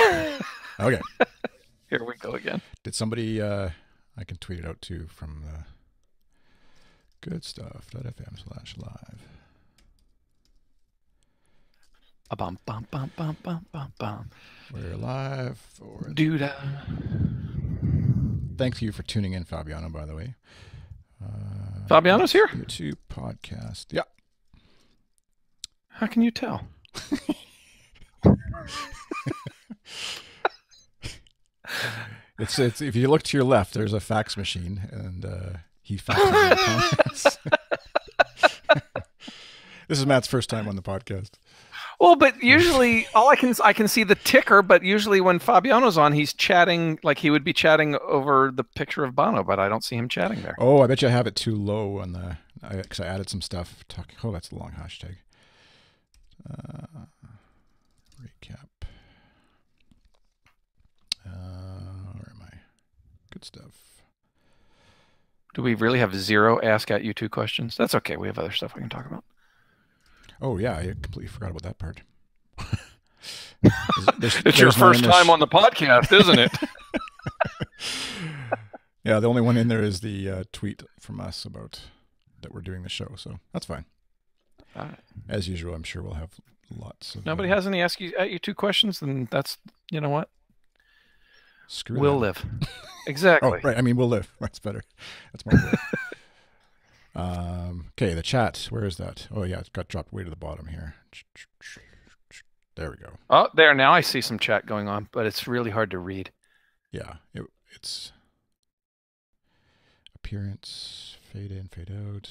Okay. Here we go again. Did somebody, I can tweet it out too from goodstuff.fm/live. Bum bum bum bum bum bum bum. We're live for Dude. Thank you for tuning in, Fabiano, by the way. Fabiano's here? YouTube podcast. Yeah. How can you tell? It's if you look to your left, there's a fax machine, and he faxes the comments. This is Matt's first time on the podcast. Well, but usually I can see the ticker, but usually when Fabiano's on, he's chatting like he would be chatting over the picture of Bono, but I don't see him chatting there. Oh, I bet you I have it too low on the because I added some stuff. Oh, that's a long hashtag. Recap. Where am I? Good stuff. Do we really have 0 Ask at U2 questions? That's okay. We have other stuff we can talk about. Oh, yeah. I completely forgot about that part. It's your first time on the podcast, isn't it? Yeah, the only one in there is the tweet from us about that we're doing the show, so that's fine. All right. As usual, I'm sure we'll have lots of... Nobody has any Ask at U2 questions, then that's, you know what? Screw We'll that. live. Exactly. Oh, right. I mean, we'll live. That's better. That's more good. Okay, the chat. Where is that? Oh, yeah, it got dropped way to the bottom here. There we go. Oh, there. Now I see some chat going on, but it's really hard to read. Yeah, it's appearance, fade in, fade out.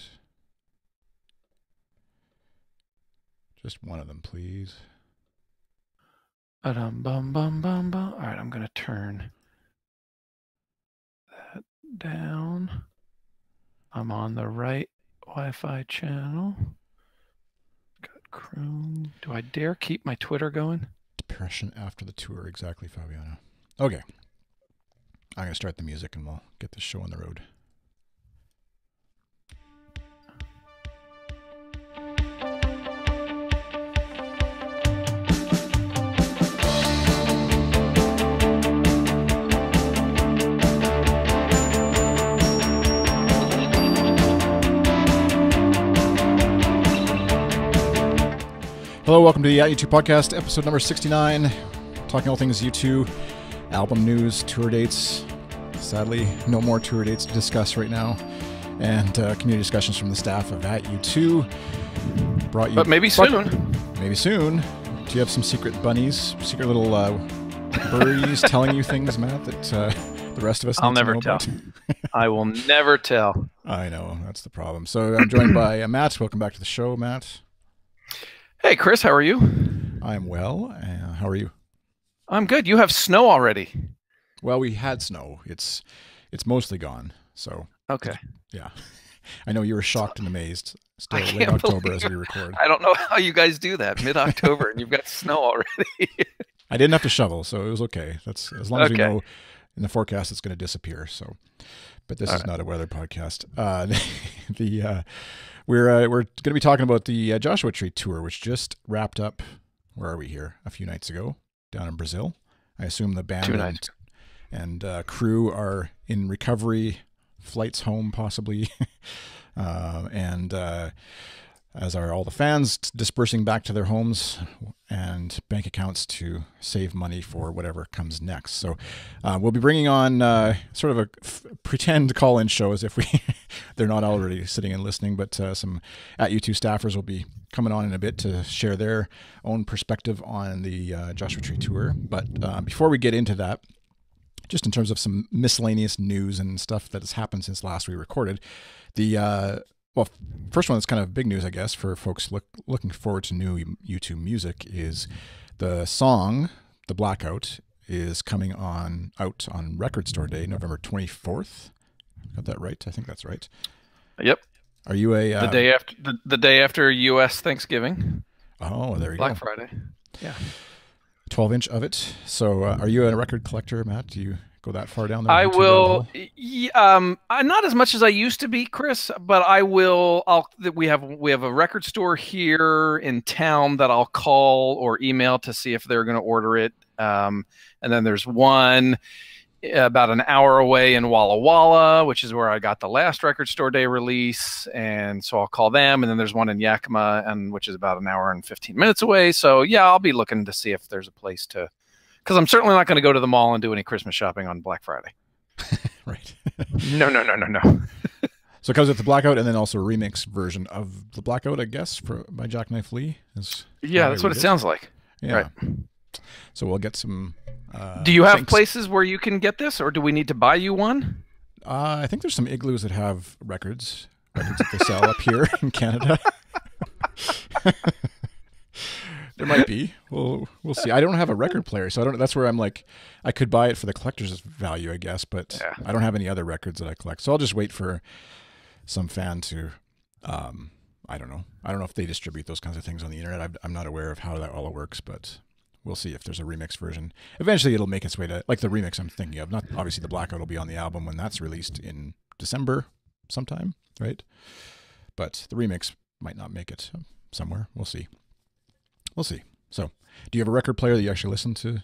Just one of them, please. Bum, bum, bum, bum. All right, I'm going to turn that down. I'm on the right Wi-Fi channel. Got Chrome. Do I dare keep my Twitter going? Depression after the tour, exactly, Fabiano. Okay. I'm going to start the music and we'll get this show on the road. Hello, welcome to the U2 podcast, episode number 69. Talking all things U2, album news, tour dates. Sadly, no more tour dates to discuss right now. And community discussions from the staff of U2. But maybe soon. Maybe soon. Do you have some secret bunnies, secret little birdies telling you things, Matt, that the rest of us I'll need to never know tell. about? I will never tell. I know, that's the problem. So I'm joined by Matt. Welcome back to the show, Matt. Hey, Chris, how are you? I'm well. How are you? I'm good. You have snow already. Well, we had snow. It's mostly gone. So okay. Yeah. I know you were shocked and amazed. Still I late can't October believe as we record. I don't know how you guys do that mid-October and you've got snow already. I didn't have to shovel, so it was okay. That's as long as we Okay. know in the forecast it's going to disappear. So, but this is not a weather podcast. We're going to be talking about the Joshua Tree tour, which just wrapped up. Where are we here? A few nights ago, down in Brazil. I assume the band 2 nights. and crew are in recovery, flights home possibly, and as are all the fans dispersing back to their homes and bank accounts to save money for whatever comes next. So we'll be bringing on sort of a pretend call-in show as if they're not already sitting and listening, but some at U2 staffers will be coming on in a bit to share their own perspective on the Joshua Tree tour. But before we get into that, just in terms of some miscellaneous news and stuff that has happened since last we recorded, well, first one that's kind of big news, I guess, for folks looking forward to new U2 music is the song, The Blackout, is coming out on Record Store Day, November 24th. Got that right? I think that's right. Yep. Are you a... the day after U.S. Thanksgiving. Oh, there you Black go. Friday. Yeah. 12-inch of it. So are you a record collector, Matt? Do you go that far down there? I will. Not as much as I used to be, Chris, but I will. We have a record store here in town that I'll call or email to see if they're going to order it. And then there's one about an hour away in Walla Walla, which is where I got the last Record Store Day release, and so I'll call them. And then there's one in Yakima, and which is about an hour and 15 minutes away. So yeah, I'll be looking to see if there's a place to, because I'm certainly not going to go to the mall and do any Christmas shopping on Black Friday. Right. No. So it comes with the Blackout, and then also a remix version of the Blackout, I guess, by Jackknife Lee. Yeah, that's what it sounds like. Yeah. Right. So we'll get some. Do you have places where you can get this, or do we need to buy you one? I think there's some igloos that have records that they sell up here in Canada. There might be. We'll see. I don't have a record player, so I don't. That's where I'm like, I could buy it for the collector's value, I guess, but yeah. I don't have any other records that I collect, so I'll just wait for some fan to. I don't know. I don't know if they distribute those kinds of things on the internet. I'm not aware of how that all works, but we'll see if there's a remix version. Eventually, it'll make its way to, like, the remix I'm thinking of. Not obviously the Blackout will be on the album when that's released in December sometime, right? But the remix might not make it somewhere. We'll see. We'll see. So, do you have a record player that you actually listen to?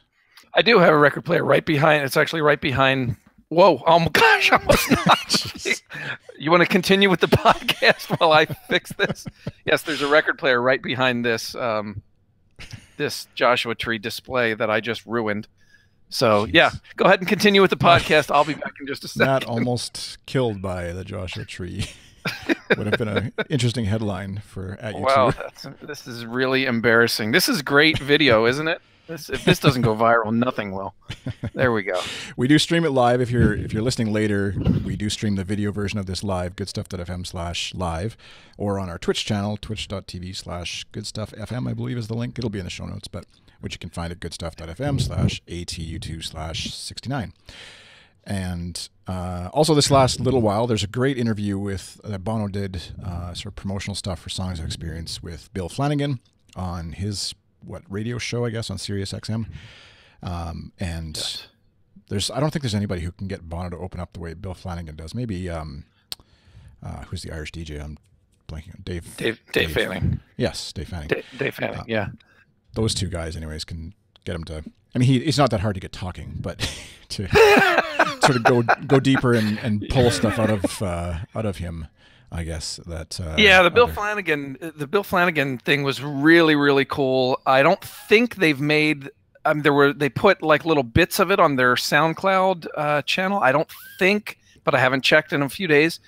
I do have a record player right behind. It's actually right behind. Whoa! Oh my gosh! Almost not. You want to continue with the podcast while I fix this? Yes, there's a record player right behind this. This Joshua Tree display that I just ruined. So yeah, go ahead and continue with the podcast. I'll be back in just a second. Not almost killed by the Joshua Tree would have been an interesting headline for at YouTube. Wow, this is really embarrassing. This is great video, isn't it? If this doesn't go viral, nothing will. There we go. We do stream it live. If you're listening later, we do stream the video version of this live, goodstuff.fm/live, or on our Twitch channel, twitch.tv/goodstuffm, I believe is the link. It'll be in the show notes, but which you can find at goodstuff.fm/atu2/69. And also this last little while, there's a great interview with that Bono did, sort of promotional stuff for Songs of Experience with Bill Flanagan on his radio show, I guess, on Sirius XM. And yes. I don't think there's anybody who can get Bono to open up the way Bill Flanagan does. Maybe who's the Irish DJ? I'm blanking on Dave Fanning. Yes, Dave Fanning. Dave Fanning. Yeah. Those two guys, anyways, can get him to. I mean, it's not that hard to get talking, but to sort of go deeper and pull stuff out of him. I guess that. Yeah, the Bill Flanagan thing was really, really cool. I don't think they've made. They put like little bits of it on their SoundCloud channel. I don't think, but I haven't checked in a few days.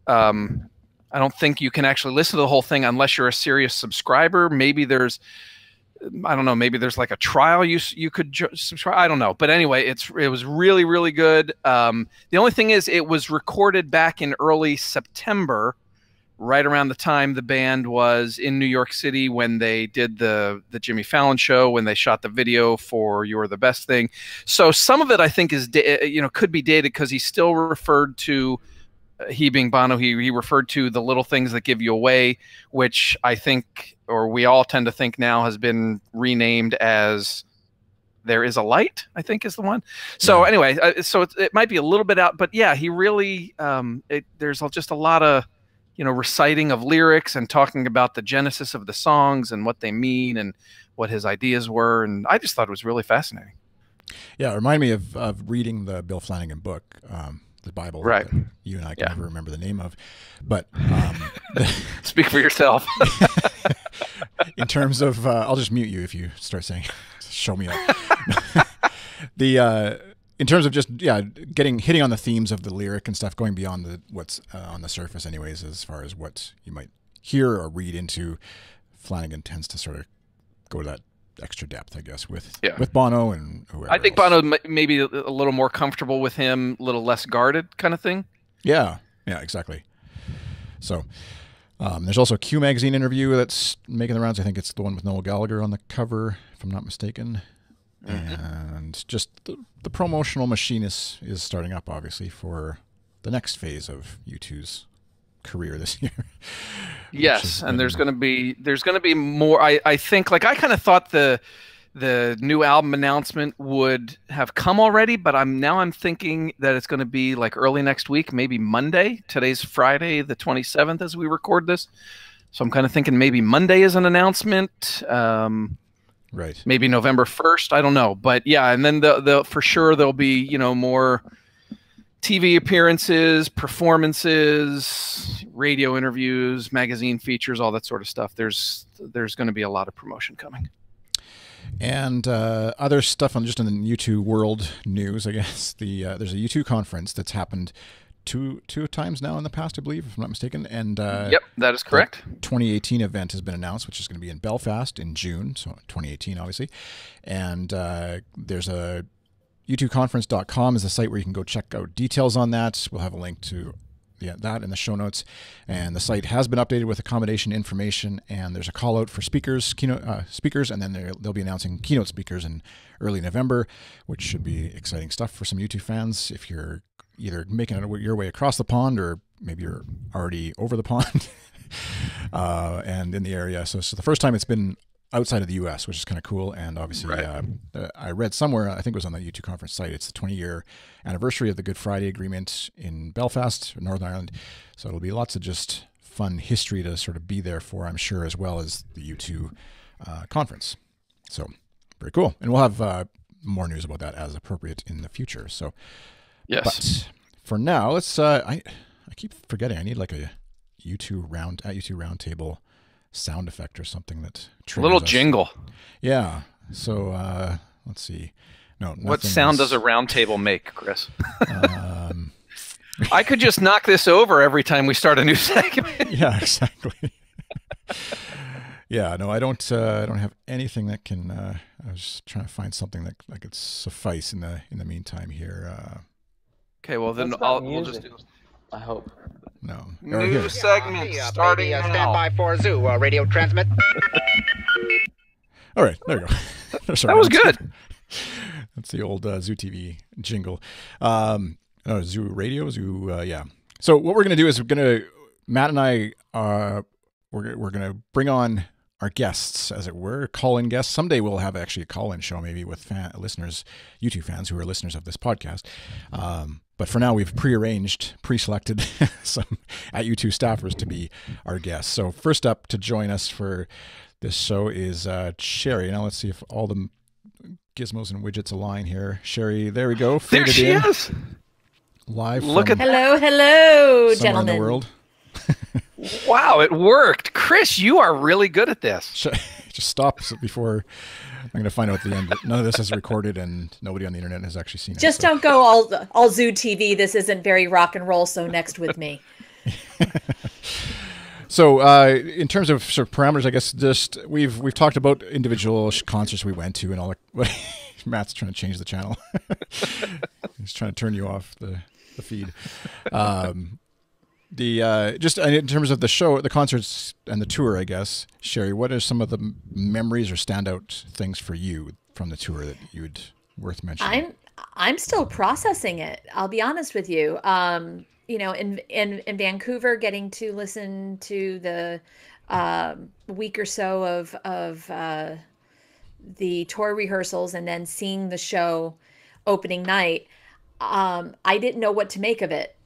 I don't think you can actually listen to the whole thing unless you're a serious subscriber. Maybe there's, I don't know. Maybe there's like a trial you could subscribe. I don't know. But anyway, it was really, really good. The only thing is, it was recorded back in early September, right around the time the band was in New York City when they did the Jimmy Fallon show, when they shot the video for "You're the Best Thing." So some of it, I think, is could be dated because he still referred to. He being Bono, he referred to the little things that give you away, which I think, or we all tend to think now, has been renamed as There Is a Light, I think is the one. So anyway, so it might be a little bit out, but yeah, he really, there's just a lot of, reciting of lyrics and talking about the genesis of the songs and what they mean and what his ideas were. And I just thought it was really fascinating. Yeah, it reminded me of reading the Bill Flanagan book, the Bible, right? That you and I can never remember the name of, but speak for yourself. In terms of, I'll just mute you if you start saying, "Show me up." In terms of just hitting on the themes of the lyric and stuff, going beyond what's on the surface, anyways, as far as what you might hear or read into, Flanagan tends to sort of go to that extra depth, I guess, with Bono and whoever. I think Bono may be a little more comfortable with him, a little less guarded kind of thing. Yeah, exactly. So there's also a Q Magazine interview that's making the rounds. I think it's the one with Noel Gallagher on the cover, if I'm not mistaken. Mm-hmm. And just the promotional machine is starting up, obviously, for the next phase of U2's career this year. Yes, and there's going to be more. I think, like, I kind of thought the new album announcement would have come already, but I'm thinking that it's going to be like early next week, maybe Monday. Today's Friday, the 27th, as we record this. So I'm kind of thinking maybe Monday is an announcement. Right. Maybe November 1st. I don't know. But yeah, and then the for sure there'll be, more TV appearances, performances, radio interviews, magazine features, all that sort of stuff. There's going to be a lot of promotion coming. And other stuff on just in the U2 world news, I guess. There's a U2 conference that's happened two times now in the past, I believe, if I'm not mistaken. And yep, that is correct. The 2018 event has been announced, which is going to be in Belfast in June, so 2018, obviously. And there's a U2conference.com is the site where you can go check out details on that. We'll have a link to that in the show notes. And the site has been updated with accommodation information, and there's a call out for speakers, and then they'll be announcing keynote speakers in early November, which should be exciting stuff for some U2 fans if you're either making it your way across the pond or maybe you're already over the pond and in the area. So it's the first time it's been outside of the U.S., which is kind of cool. And obviously, right. I read somewhere, I think it was on the U2 conference site, it's the 20-year anniversary of the Good Friday Agreement in Belfast, Northern Ireland. So it'll be lots of just fun history to sort of be there for, I'm sure, as well as the U2 conference. So very cool. And we'll have more news about that as appropriate in the future. So, yes. But for now, let's, I keep forgetting, I need like a U2 roundtable sound effect or something that triggers a little us. Jingle. Yeah. So let's see. No. What sound does a round table make, Chris? I could just knock this over every time we start a new segment. Yeah, exactly. Yeah. No, I don't have anything that can. I was just trying to find something that could suffice in the meantime here. Okay. Well, then we'll just do. I hope. No. New segment starting now. Stand by for Zoo radio transmit. All right, there you go. That was good. That's the old Zoo TV jingle. Zoo Radio, Zoo. Yeah. So what we're gonna do is Matt and I we're gonna bring on our guests, as it were, call-in guests. Someday we'll have actually a call-in show, maybe with listeners, YouTube fans who are listeners of this podcast. But for now, we've pre-selected some at U2 staffers to be our guests. So first up to join us for this show is Sherry. Now let's see if all the gizmos and widgets align here. Sherry, there we go. There she is. Live. Hello, gentlemen. In the world. Wow, it worked. Chris, you are really good at this. Just stop before I'm going to find out at the end that none of this is recorded and nobody on the internet has actually seen it. Just don't go all Zoo TV. This isn't very rock and roll, so next with me. So in terms of sort of parameters, I guess just we've talked about individual concerts we went to and all that. Matt's trying to change the channel. He's trying to turn you off the feed. Just in terms of the show, the concerts and the tour, I guess, Sherry, what are some of the memories or standout things for you from the tour that you'd worth mentioning? I'm still processing it. I'll be honest with you. In Vancouver, getting to listen to the week or so of the tour rehearsals and then seeing the show opening night, I didn't know what to make of it.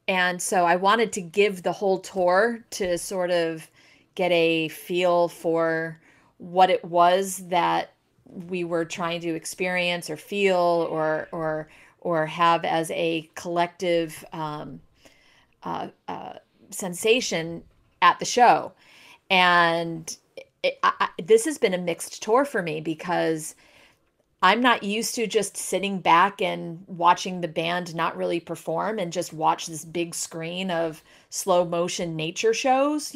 And so I wanted to give the whole tour to sort of get a feel for what it was that we were trying to experience or feel or have as a collective sensation at the show. And this has been a mixed tour for me because I'm not used to just sitting back and watching the band not really perform and just watch this big screen of slow motion nature shows,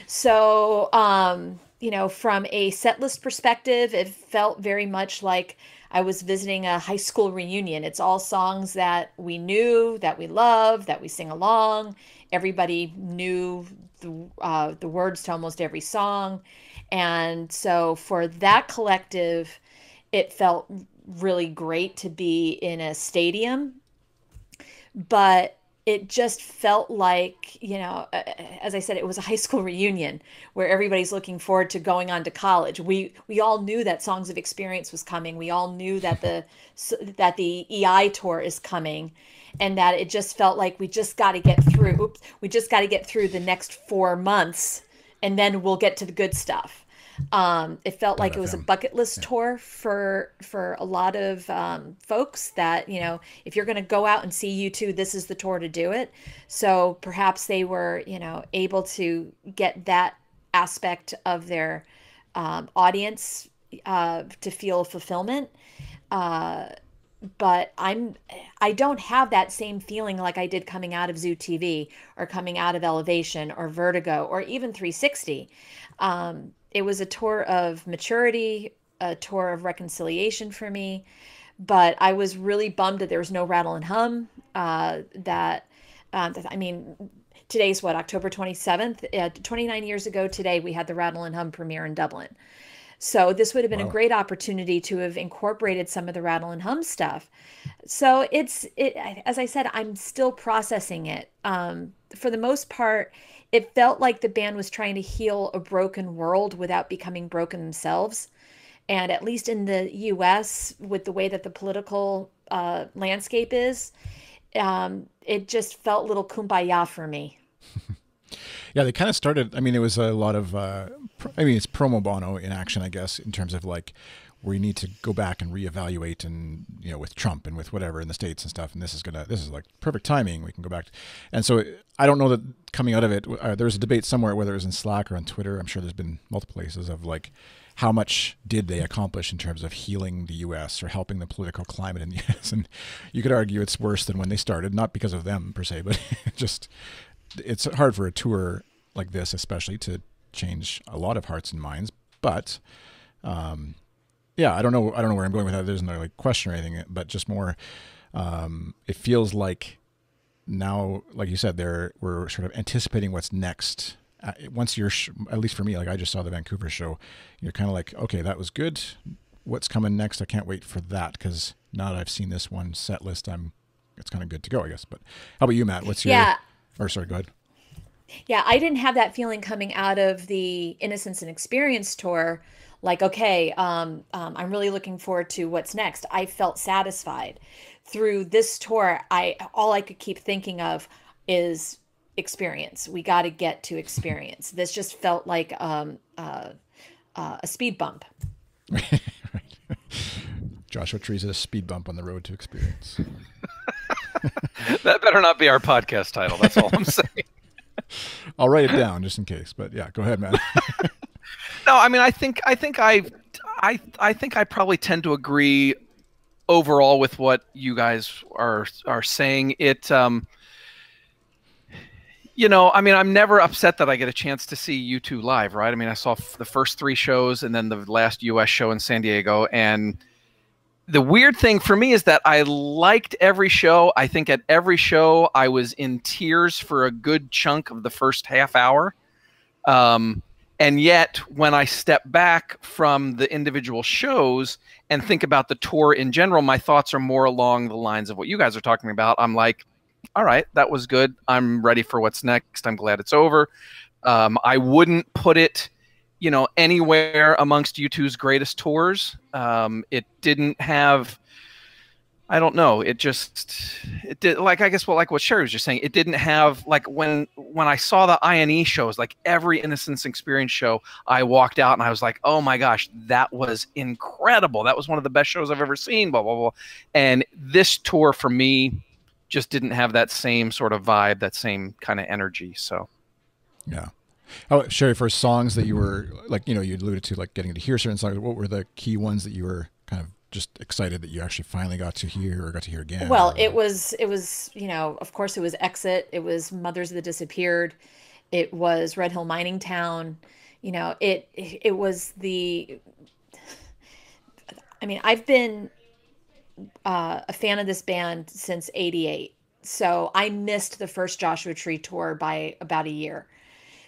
So, from a set list perspective, it felt very much like I was visiting a high school reunion. It's all songs that we knew, that we loved, that we sing along. Everybody knew the words to almost every song. And so for that collective, it felt really great to be in a stadium, but it just felt like, as I said, it was a high school reunion where everybody's looking forward to going on to college. We all knew that Songs of Experience was coming. We all knew that the EI tour is coming, and that it just felt like we just got to get through. We just got to get through the next 4 months, and then we'll get to the good stuff. It felt like it was a FM. bucket list tour for a lot of folks that, if you're going to go out and see U2, this is the tour to do it. So perhaps they were, able to get that aspect of their audience to feel fulfillment. But I don't have that same feeling like I did coming out of Zoo TV or coming out of Elevation or Vertigo or even 360. It was a tour of maturity, a tour of reconciliation for me. But I was really bummed that there was no Rattle and Hum. I mean, today's what, October 27th? 29 years ago today, we had the Rattle and Hum premiere in Dublin. So this would have been a Wow. great opportunity to have incorporated some of the Rattle and Hum stuff. So as I said, I'm still processing it. For the most part, it felt like the band was trying to heal a broken world without becoming broken themselves. And at least in the US, with the way that the political landscape is, it just felt a little kumbaya for me. Yeah, they kind of started. I mean, it was a lot of. I mean, it's promo bono in action, I guess, in terms of like where you need to go back and reevaluate, and with Trump and with whatever in the States and stuff. And this is like perfect timing. We can go back. And so I don't know that coming out of it, there was a debate somewhere, whether it was in Slack or on Twitter. I'm sure there's been multiple places of like, how much did they accomplish in terms of healing the U.S. or helping the political climate in the U.S. And you could argue it's worse than when they started, not because of them per se, but just. It's hard for a tour like this, especially, to change a lot of hearts and minds. But yeah, I don't know where I'm going with that. There's no like question or anything, but just more. It feels like now, like you said, we're sort of anticipating what's next. Once you're, at least for me, like I just saw the Vancouver show, you're kind of like, okay, that was good. What's coming next? I can't wait for that, because now that I've seen this one set list, it's kind of good to go, I guess. But how about you, Matt? What's your? Yeah. Or sorry, go ahead. Yeah, I didn't have that feeling coming out of the Innocence and Experience tour. Like, okay, I'm really looking forward to what's next. I felt satisfied through this tour. All I could keep thinking of is experience. We got to get to experience. This just felt like a speed bump. Right. Joshua Tree's a speed bump on the road to experience. That better not be our podcast title. That's all I'm saying. I'll write it down just in case. But yeah, go ahead, Matt. No, I mean, I think I probably tend to agree overall with what you guys are saying. It, I mean, I'm never upset that I get a chance to see U2 live, right? I mean, I saw the first 3 shows and then the last US show in San Diego, and the weird thing for me is that I liked every show. I think at every show I was in tears for a good chunk of the first half hour. And yet when I step back from the individual shows and think about the tour in general, my thoughts are more along the lines of what you guys are talking about. I'm like, all right, that was good. I'm ready for what's next. I'm glad it's over. I wouldn't put it anywhere amongst U2's greatest tours. It didn't have, I don't know. It did, like, I guess, well, like what Sherry was just saying, it didn't have, like, when I saw the I&E shows, like every Innocence Experience show, I walked out and I was like, oh my gosh, that was incredible. That was one of the best shows I've ever seen, blah, blah, blah. And this tour for me just didn't have that same sort of vibe, that same kind of energy. So, Yeah. Oh, Sherry, for songs that you were like, you alluded to like getting to hear certain songs. What were the key ones that you were kind of just excited that you actually finally got to heir or got to hear again? Well, it was, of course it was Exit. It was Mothers of the Disappeared. It was Red Hill Mining Town. It was I've been a fan of this band since '88. So I missed the first Joshua Tree tour by about a year.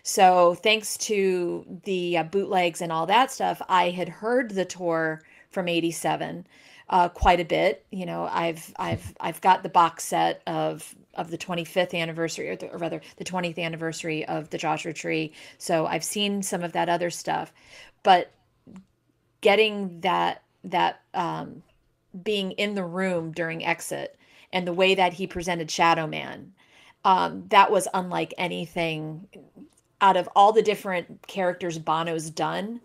So thanks to the bootlegs and all that stuff, I had heard the tour from '87 quite a bit. I've got the box set of the 25th anniversary, or rather the 20th anniversary of the Joshua Tree. So I've seen some of that other stuff, but getting that being in the room during Exit and the way that he presented Shadow Man, that was unlike anything out of all the different characters Bono's done.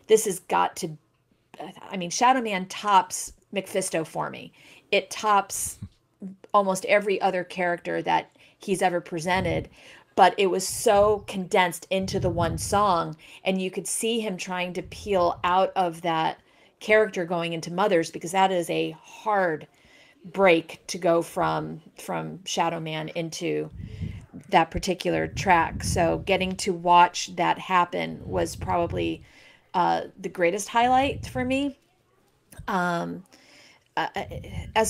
this has got to, I mean, Shadow Man tops Mephisto for me. It tops almost every other character that he's ever presented, but it was so condensed into the one song, and you could see him trying to peel out of that character going into Mothers, because that is a hard break to go from Shadow Man into that particular track. So getting to watch that happen was probably the greatest highlight for me. As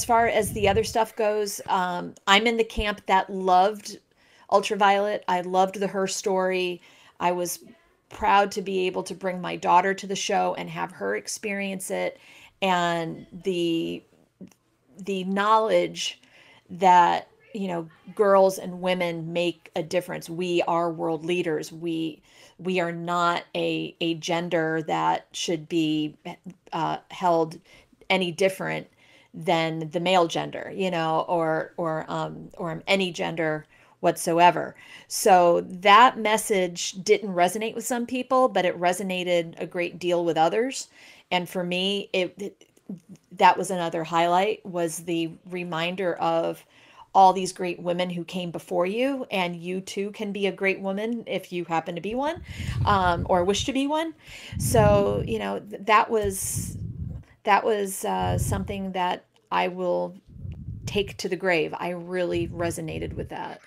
far as the other stuff goes, I'm in the camp that loved Ultraviolet. I loved the Her story. I was proud to be able to bring my daughter to the show and have her experience it, and the knowledge that, you know, girls and women make a difference. We are world leaders. We are not a gender that should be held any different than the male gender, you know, or any gender whatsoever. So that message didn't resonate with some people, but it resonated a great deal with others. And for me, that was another highlight, was the reminder of all these great women who came before you, and you too can be a great woman if you happen to be one, or wish to be one. So, you know, that was something that I will take to the grave. I really resonated with that.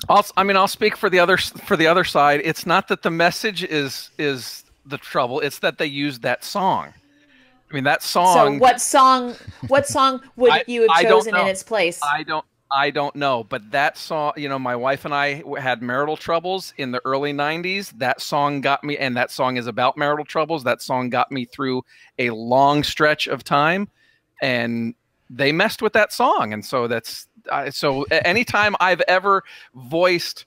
I'll speak for the other side. It's not that the message is the trouble. It's that they used that song. I mean, that song. So what song would you have chosen in its place? I don't know, but that song, you know, my wife and I had marital troubles in the early 90s. That song got me, and that song is about marital troubles. That song got me through a long stretch of time, and they messed with that song. And so so anytime I've ever voiced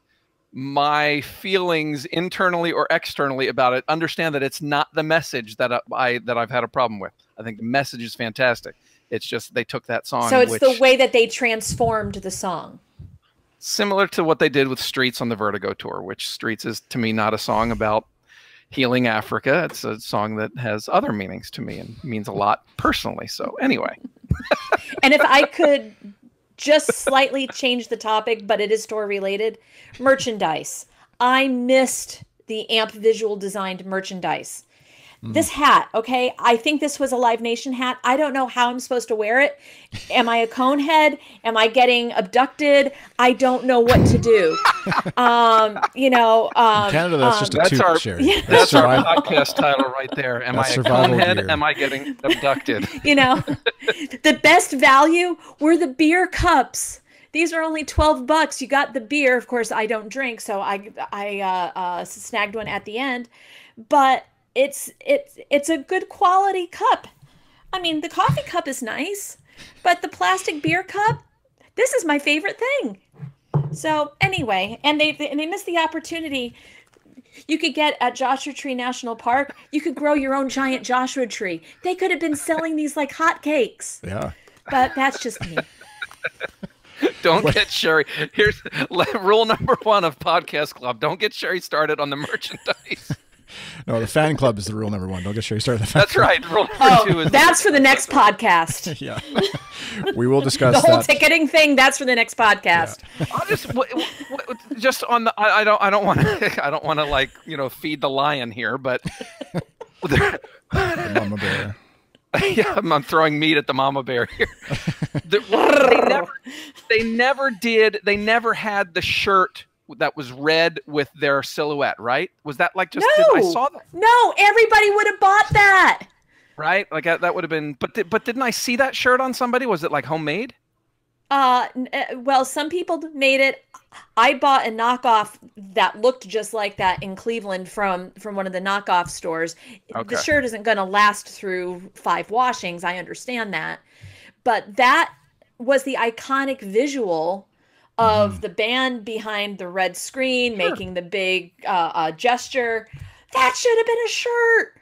my feelings internally or externally about it, understand that it's not the message that I've had a problem with. I think the message is fantastic. It's just they took that song. So it's the way that they transformed the song. Similar to what they did with Streets on the Vertigo tour, which Streets is, to me, not a song about healing Africa. It's a song that has other meanings to me and means a lot personally. So anyway. And if I could just slightly change the topic, but it is store related, merchandise. I missed the AMP visual designed merchandise. This hat, okay? I think this was a Live Nation hat. I don't know how I'm supposed to wear it. Am I a conehead? Am I getting abducted? I don't know what to do. You know, in Canada, that's just a toot, Sherry. Yeah. That's our podcast title right there. Am I a conehead? Gear. Am I getting abducted? You know, the best value were the beer cups. These are only $12. You got the beer. Of course, I don't drink, so I snagged one at the end. But it's a good quality cup. I mean, the coffee cup is nice, but the plastic beer cup, this is my favorite thing. So anyway, and they missed the opportunity. You could get at Joshua Tree National Park, you could grow your own giant Joshua tree. They could have been selling these like hotcakes. Yeah. But that's just me. Don't get Sherry. Here's rule number 1 of Podcast Club. Don't get Sherry started on the merchandise. No, the fan club is the rule number 1. Don't get Sherry started. The fan That's club. right. Rule number 2 is that's for the next podcast. Yeah. We will discuss the whole that. ticketing thing. That's for the next podcast. Yeah. I'll just on the. I don't want to like, you know, feed the lion here, but The mama bear. yeah, I'm throwing meat at the mama bear here. They never had the shirt that was red with their silhouette, right? Was that like just? No, I saw that. No, everybody would have bought that. Right, like that would have been. But didn't I see that shirt on somebody? Was it like homemade? Well, some people made it. I bought a knockoff that looked just like that in Cleveland from one of the knockoff stores. Okay. The shirt isn't going to last through 5 washings. I understand that. But that was the iconic visual of the band behind the red screen, making the big gesture. That should have been a shirt.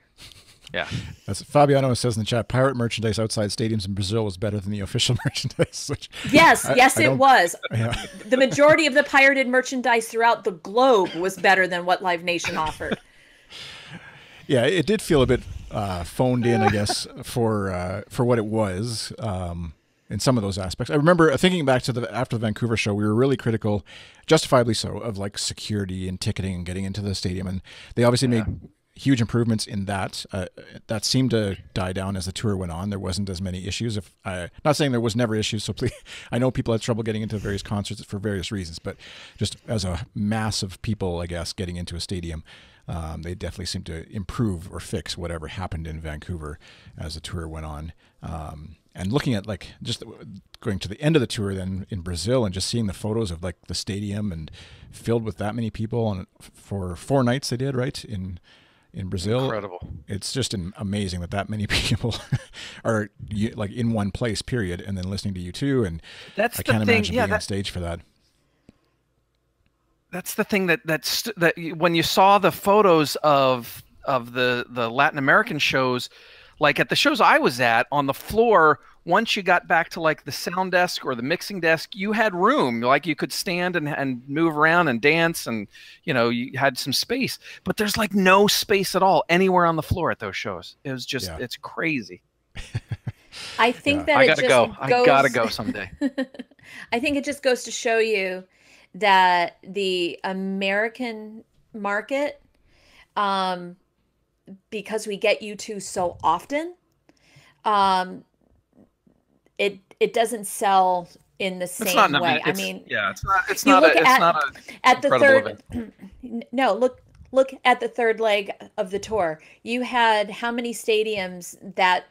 Yeah. As Fabiano says in the chat, pirate merchandise outside stadiums in Brazil was better than the official merchandise. Which Yes, it was. Yeah. The majority of the pirated merchandise throughout the globe was better than what Live Nation offered. Yeah, it did feel a bit phoned in, I guess, for what it was. In some of those aspects. I remember thinking back to after the Vancouver show, we were really critical, justifiably so, of like security and ticketing and getting into the stadium. And they obviously made huge improvements in that. That seemed to die down as the tour went on. There wasn't as many issues. Not saying there was never issues, so please, I know people had trouble getting into various concerts for various reasons, but just as a mass of people, I guess, getting into a stadium, they definitely seemed to improve or fix whatever happened in Vancouver as the tour went on. And looking at like just going to the end of the tour then in Brazil and just seeing the photos of like the stadium and filled with that many people, and for 4 nights they did, right, in Brazil. Incredible. It's just amazing that many people are like in one place, period, and then listening to you too. And that's I can't thing. imagine being on stage for that. That's the thing that when you saw the photos of the Latin American shows, like at the shows I was at, on the floor, once you got back to like the sound desk or the mixing desk, you had room. Like you could stand and move around and dance, and you had some space. But there's like no space at all anywhere on the floor at those shows. It was just it's crazy. I think that I gotta go. I gotta go someday. I think it just goes to show you that the American market, because we get U2 so often, it doesn't sell in the same way. I mean, it's not at the third. No, look at the third leg of the tour. You had how many stadiums that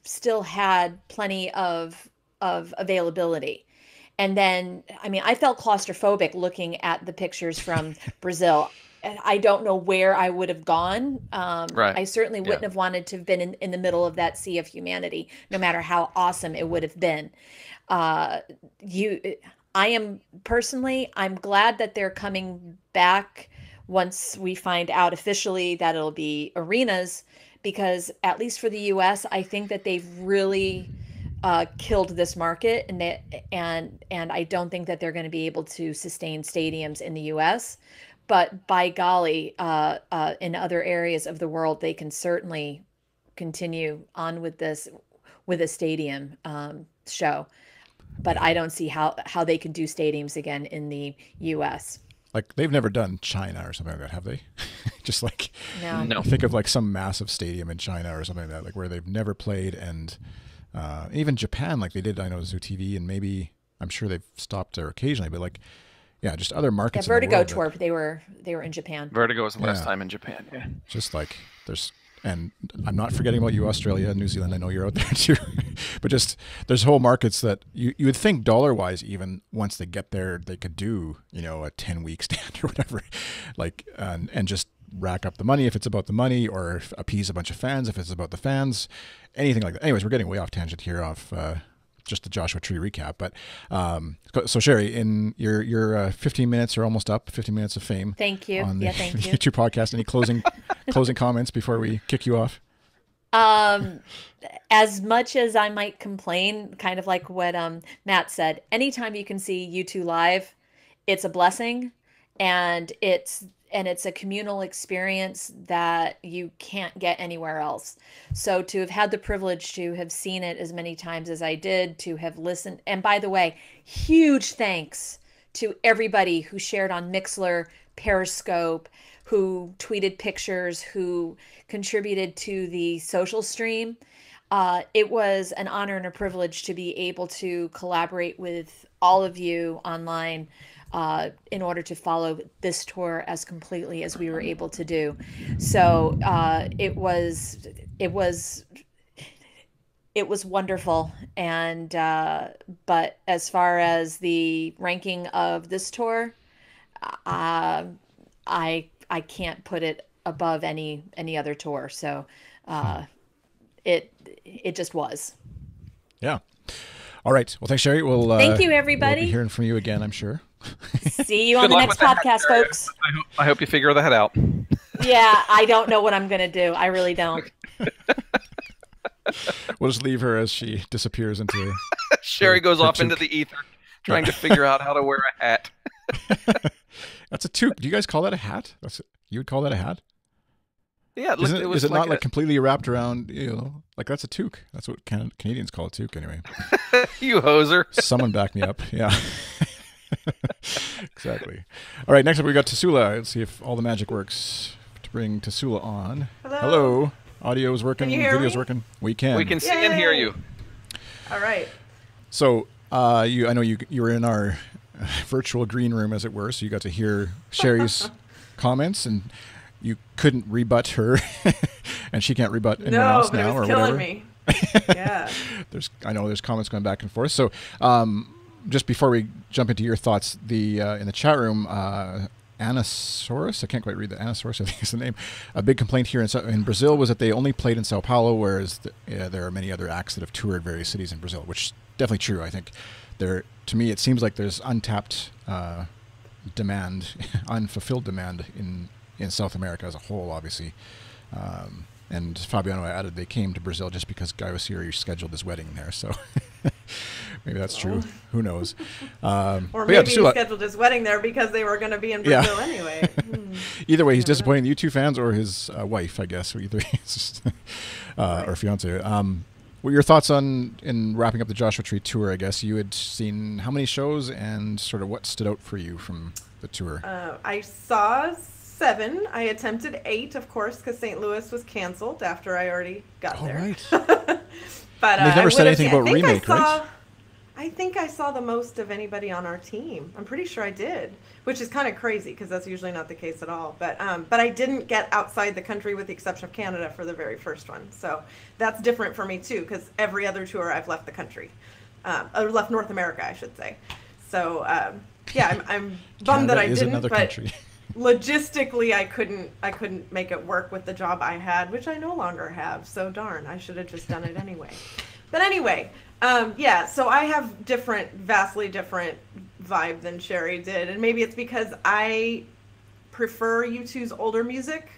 still had plenty of availability? And then, I mean, I felt claustrophobic looking at the pictures from Brazil. I don't know where I would have gone. Right. I certainly wouldn't have wanted to have been in the middle of that sea of humanity, no matter how awesome it would have been. I'm glad that they're coming back once we find out officially that it'll be arenas, because at least for the US, I think that they've really killed this market, and I don't think that they're going to be able to sustain stadiums in the US. But by golly, in other areas of the world, they can certainly continue on with this, with a stadium show. But I don't see how they can do stadiums again in the U.S. Like they've never done China or something like that, have they? Just like no. Think of like some massive stadium in China or something like that, like where they've never played, and even Japan, like they did. I know Zoo TV, and maybe I'm sure they've stopped there occasionally, but like. Yeah, just other markets. Yeah, Vertigo tour. They were in Japan. Vertigo was the last time in Japan. Yeah. Just like and I'm not forgetting about you, Australia and New Zealand. I know you're out there too. But just there's whole markets that you would think dollar-wise, even once they get there, they could do a 10-week stand or whatever, like and just rack up the money if it's about the money, or appease a bunch of fans if it's about the fans, anything like that. Anyways, we're getting way off tangent here off. Just the Joshua Tree recap, but so Sherry, in your 15 minutes are almost up. 15 minutes of fame. Thank you. On the, thank the you. YouTube podcast. Any closing comments before we kick you off? As much as I might complain, kind of like what Matt said, anytime you can see U2 live, it's a blessing, and it's a communal experience that you can't get anywhere else. So to have had the privilege to have seen it as many times as I did, to have listened, and by the way, huge thanks to everybody who shared on Mixlr, Periscope, who tweeted pictures, who contributed to the social stream. It was an honor and a privilege to be able to collaborate with all of you online in order to follow this tour as completely as we were able to do. So it was wonderful. And but as far as the ranking of this tour, I can't put it above any other tour. So it just was. Yeah. All right. Well, thanks, Sherry. Thank you, everybody. We'll be hearing from you again, I'm sure. See you on the next podcast, folks. I hope you figure that out. Yeah, I don't know what I'm going to do. I really don't. We'll just leave her as she disappears into... Sherry goes off into the ether, trying to figure out how to wear a hat. That's a toque. Do you guys call that a hat? You would call that a hat? Yeah, it, looked, it was Is it like not like completely wrapped around, like that's a toque. That's what Canadians call a toque anyway. you hoser. Someone back me up. Yeah. Exactly. All right, next up we got Tassoula. Let's see if all the magic works to bring Tassoula on. Hello. Audio is working. Can you hear Video's me? working. We can. We can see and hear you. All right. So, I know you were in our virtual green room, as it were, so you got to hear Sherry's comments, and you couldn't rebut her, and she can't rebut anyone else but now, it was or killing whatever. me. Yeah. I know there's comments going back and forth. So, just before we jump into your thoughts, in the chat room, Anasaurus, I can't quite read the Anasaurus, I think is the name. A big complaint here in Brazil was that they only played in Sao Paulo, whereas there are many other acts that have toured various cities in Brazil, which is definitely true. I think to me, it seems like there's untapped demand, unfulfilled demand in South America as a whole, obviously. And Fabiano added they came to Brazil just because Guy Ossiri scheduled his wedding there. So maybe that's true. Who knows? Or but maybe yeah, he scheduled his wedding there because they were going to be in Brazil anyway. Either way, he's disappointing the U2 fans or his wife, I guess, or either or fiance. What are your thoughts in wrapping up the Joshua Tree tour? I guess you had seen how many shows and sort of what stood out for you from the tour? I saw 7. I attempted 8, of course, because St. Louis was canceled after I already got there. Right. But they've never said anything about remake, right? I think I saw the most of anybody on our team. I'm pretty sure I did, which is kind of crazy because that's usually not the case at all. But I didn't get outside the country with the exception of Canada for the very first one. So that's different for me too, because every other tour I've left the country, or left North America, I should say. So yeah, I'm bummed that I didn't. But country. Logistically, I couldn't make it work with the job I had, which I no longer have. So darn, I should have just done it anyway. But anyway. Yeah, so I have vastly different vibe than Sherry did, and maybe it's because I prefer U2's older music.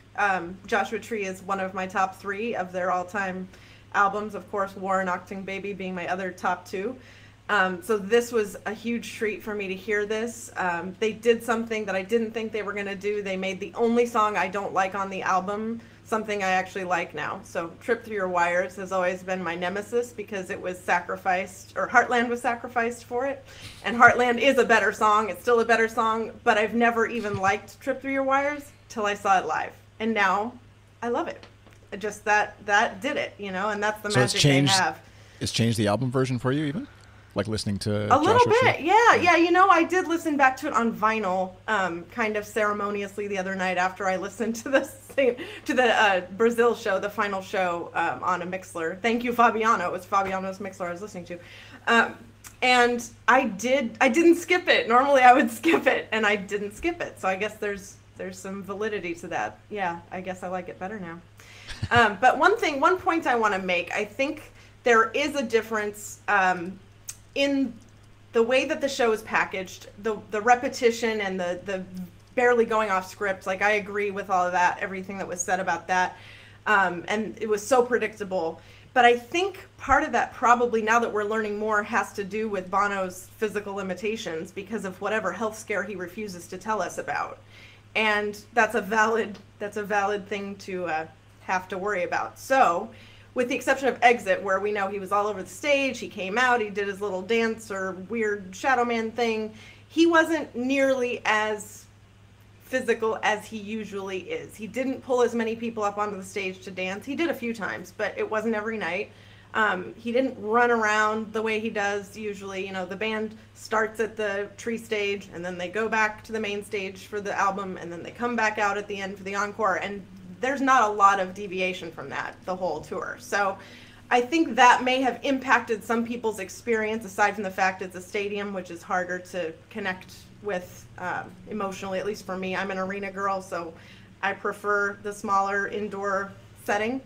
Joshua Tree is one of my top 3 of their all-time albums, of course, War and Octung Baby being my other top 2. So this was a huge treat for me to hear this. They did something that I didn't think they were going to do. They made the only song I don't like on the album something I actually like now. So Trip Through Your Wires has always been my nemesis because it was sacrificed, or Heartland was sacrificed for it. And Heartland is a better song. It's still a better song, but I've never even liked Trip Through Your Wires till I saw it live. And now I love it. Just that did it, and that's the magic they have. It's changed the album version for you even? Like listening to a little bit, yeah. I did listen back to it on vinyl, kind of ceremoniously the other night after I listened to the Brazil show, the final show on a Mixler. Thank you, Fabiano. It was Fabiano's Mixler I was listening to, and I didn't skip it. Normally I would skip it, and I didn't skip it. So I guess there's some validity to that. Yeah, I guess I like it better now. But one point I want to make, I think there is a difference. In the way that the show is packaged, the repetition and the barely going off script, like I agree with all of that, everything that was said about that, and it was so predictable. But I think part of that probably, now that we're learning more, has to do with Bono's physical limitations because of whatever health scare he refuses to tell us about, and that's a valid thing to have to worry about. So, with the exception of Exit, where we know he was all over the stage, he came out, he did his little dance or weird Shadow Man thing, he wasn't nearly as physical as he usually is. He didn't pull as many people up onto the stage to dance. He did a few times, but it wasn't every night. He didn't run around the way he does usually. The band starts at the Tree stage, and then they go back to the main stage for the album, and then they come back out at the end for the encore, and there's not a lot of deviation from that the whole tour. So I think that may have impacted some people's experience, aside from the fact it's a stadium, which is harder to connect with emotionally, at least for me. I'm an arena girl, so I prefer the smaller indoor setting.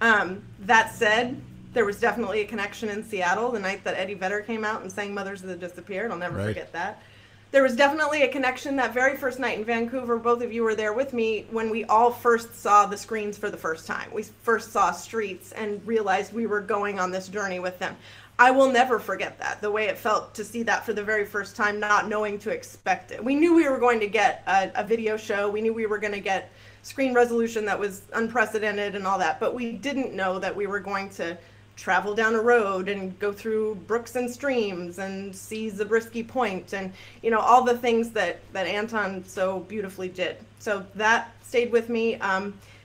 That said, there was definitely a connection in Seattle the night that Eddie Vedder came out and sang Mothers of the Disappeared. I'll never forget that. There was definitely a connection that very first night in Vancouver. Both of you were there with me when we all first saw the screens for the first time. We first saw Streets and realized we were going on this journey with them. I will never forget that, the way it felt to see that for the very first time, not knowing to expect it. We knew we were going to get a video show. We knew we were going to get screen resolution that was unprecedented and all that, but we didn't know that we were going to travel down a road and go through brooks and streams and see Zabriskie Point and, you know, all the things that Anton so beautifully did. So that stayed with me.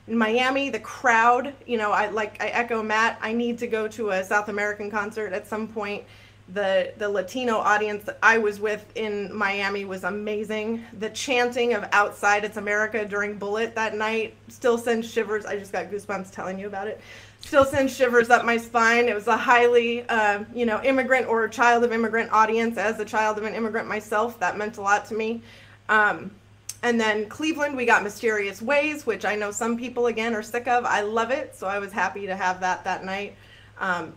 In Miami, the crowd, you know, I echo Matt, I need to go to a South American concert at some point. The Latino audience that I was with in Miami was amazing. The chanting of Outside It's America during Bullet that night still sends shivers. I just got goosebumps telling you about it. Still sends shivers up my spine. It was a highly, you know, immigrant or child of immigrant audience. As a child of an immigrant myself, that meant a lot to me. And then Cleveland, we got Mysterious Ways, which I know some people, again, are sick of. I love it, so I was happy to have that night.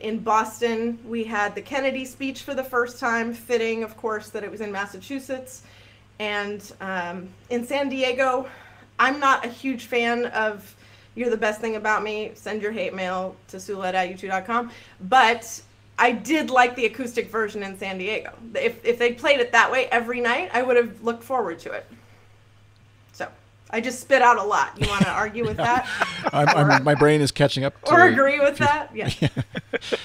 In Boston, we had the Kennedy speech for the first time, fitting, of course, that it was in Massachusetts. And in San Diego, I'm not a huge fan of You're the Best Thing About Me, send your hate mail to Tassoula@u2.com, but I did like the acoustic version in San Diego. If they played it that way every night, I would have looked forward to it. So I just spit out a lot. You want to argue with that? My brain is catching up. Or agree with that? Yeah.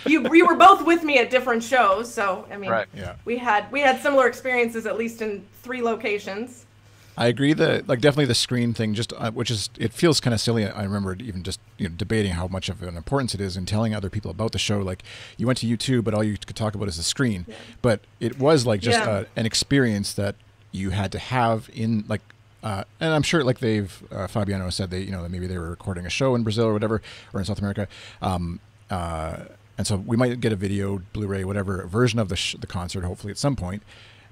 You were both with me at different shows, so I mean, right. Yeah. we had similar experiences, at least in 3 locations. I agree that, like, definitely the screen thing, just which is, it feels kind of silly. I remember even just, you know, debating how much of an importance it is in telling other people about the show. Like, you went to YouTube, but all you could talk about is the screen. Yeah. But it was like just an experience that you had to have in, like, and I'm sure, like Fabiano said, you know, maybe they were recording a show in Brazil or whatever, or in South America. And so we might get a video, Blu-ray, whatever version of the concert, hopefully at some point.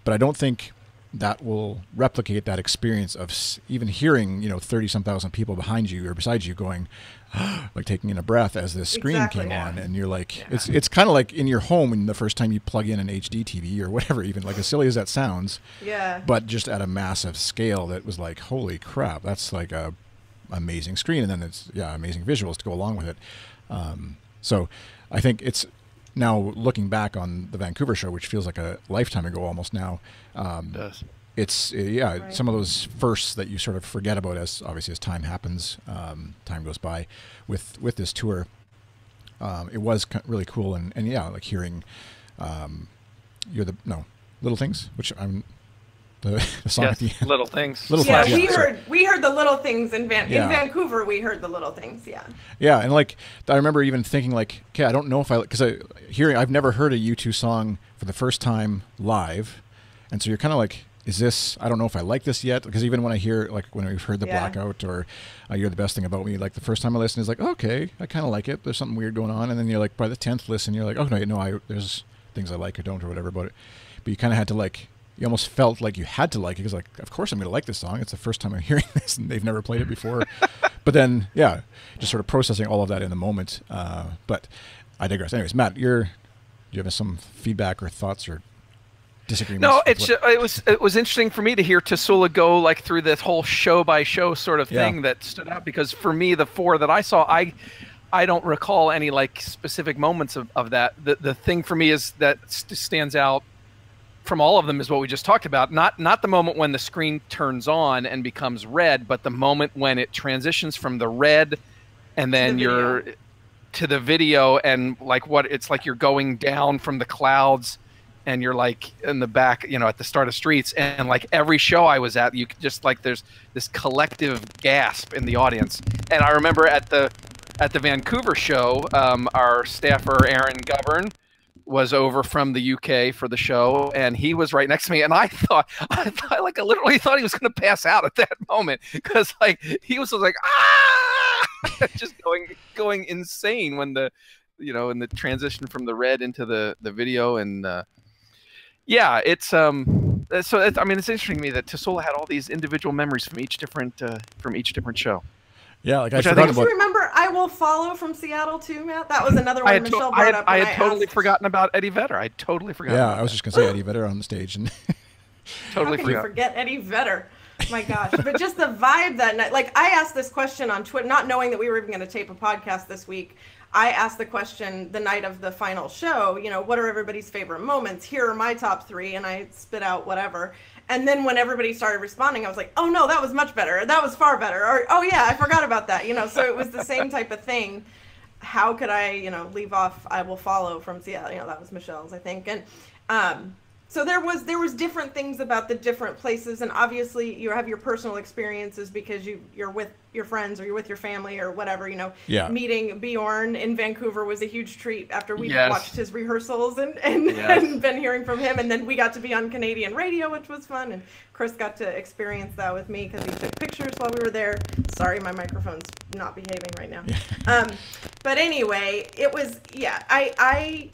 But I don't think that will replicate that experience of even hearing, you know, 30-some thousand people behind you or beside you going, like taking in a breath as this screen came on, and you're like, it's kind of like in your home when the first time you plug in an HD TV or whatever, even, like, as silly as that sounds, but just at a massive scale that was like, holy crap, that's like a amazing screen, and then it's amazing visuals to go along with it. So I think it's, now looking back on the Vancouver show, which feels like a lifetime ago almost now, It does. It's Right. some of those firsts that you sort of forget about as obviously as time happens, time goes by with this tour. It was really cool, and like hearing Little Things, which I'm the song at the end. Little Things. Little Yeah, Things, we heard the little things in Vancouver. We heard the little things. Yeah, and like I remember even thinking, like, okay, I don't know if I've never heard a U2 song for the first time live, and so you're kind of like, is this? I don't know if I like this yet, because even when I hear, like, when we've heard the Blackout or You're the Best Thing About Me, like the first time I listen is like, okay, I kind of like it. There's something weird going on, and then you're like, by the 10th listen, you're like, oh no, there's things I like or don't or whatever about it, but you kind of had to, like, you almost felt like you had to like it, because, like, of course I'm going to like this song. It's the first time I'm hearing this, and they've never played it before. But then, just sort of processing all of that in the moment. But I digress. Anyways, Matt, do you have some feedback or thoughts or disagreements? No, it was interesting for me to hear Tassoula go, like, through this whole show by show sort of thing that stood out, because for me, the 4 that I saw, I don't recall any, like, specific moments of that. The thing for me is that stands out from all of them is what we just talked about. Not the moment when the screen turns on and becomes red, but the moment when it transitions from the red and then you're to the video, and, like, it's like you're going down from the clouds and you're, like, in the back, you know, at the start of Streets, and, like, every show I was at, you could just, like, there's this collective gasp in the audience. And I remember at the Vancouver show, our staffer Aaron Govern was over from the UK for the show, and he was right next to me, and I literally thought he was going to pass out at that moment, because, like, he was like, just going insane when the, you know, in the transition from the red into the video. And it's so it's interesting to me that Tassoula had all these individual memories from each different show. Yeah, like, Did you remember I Will Follow from Seattle too, Matt? That was another one Michelle brought up. I had totally forgotten about Eddie Vedder. I totally forgot. Yeah, I was just going to say Eddie Vedder on the stage. And How can you forget Eddie Vedder? My gosh. But just the vibe that night. Like, I asked this question on Twitter, not knowing that we were even going to tape a podcast this week. I asked the question the night of the final show, you know, what are everybody's favorite moments? Here are my top 3, and I spit out whatever. And then when everybody started responding, I was like, oh no, that was much better. That was far better. Or, oh yeah, I forgot about that. You know, so it was the same type of thing. How could I, you know, leave off I Will Follow from Seattle? You know, that was Michelle's, I think. And so there was different things about the different places, and obviously you have your personal experiences because you're with your friends or you're with your family or whatever, you know. Yeah. Meeting Bjorn in Vancouver was a huge treat after we Yes. watched his rehearsals and Yes. and been hearing from him, and then we got to be on Canadian radio, which was fun, and Chris got to experience that with me because he took pictures while we were there. Sorry, my microphone's not behaving right now. But anyway, it was, yeah, I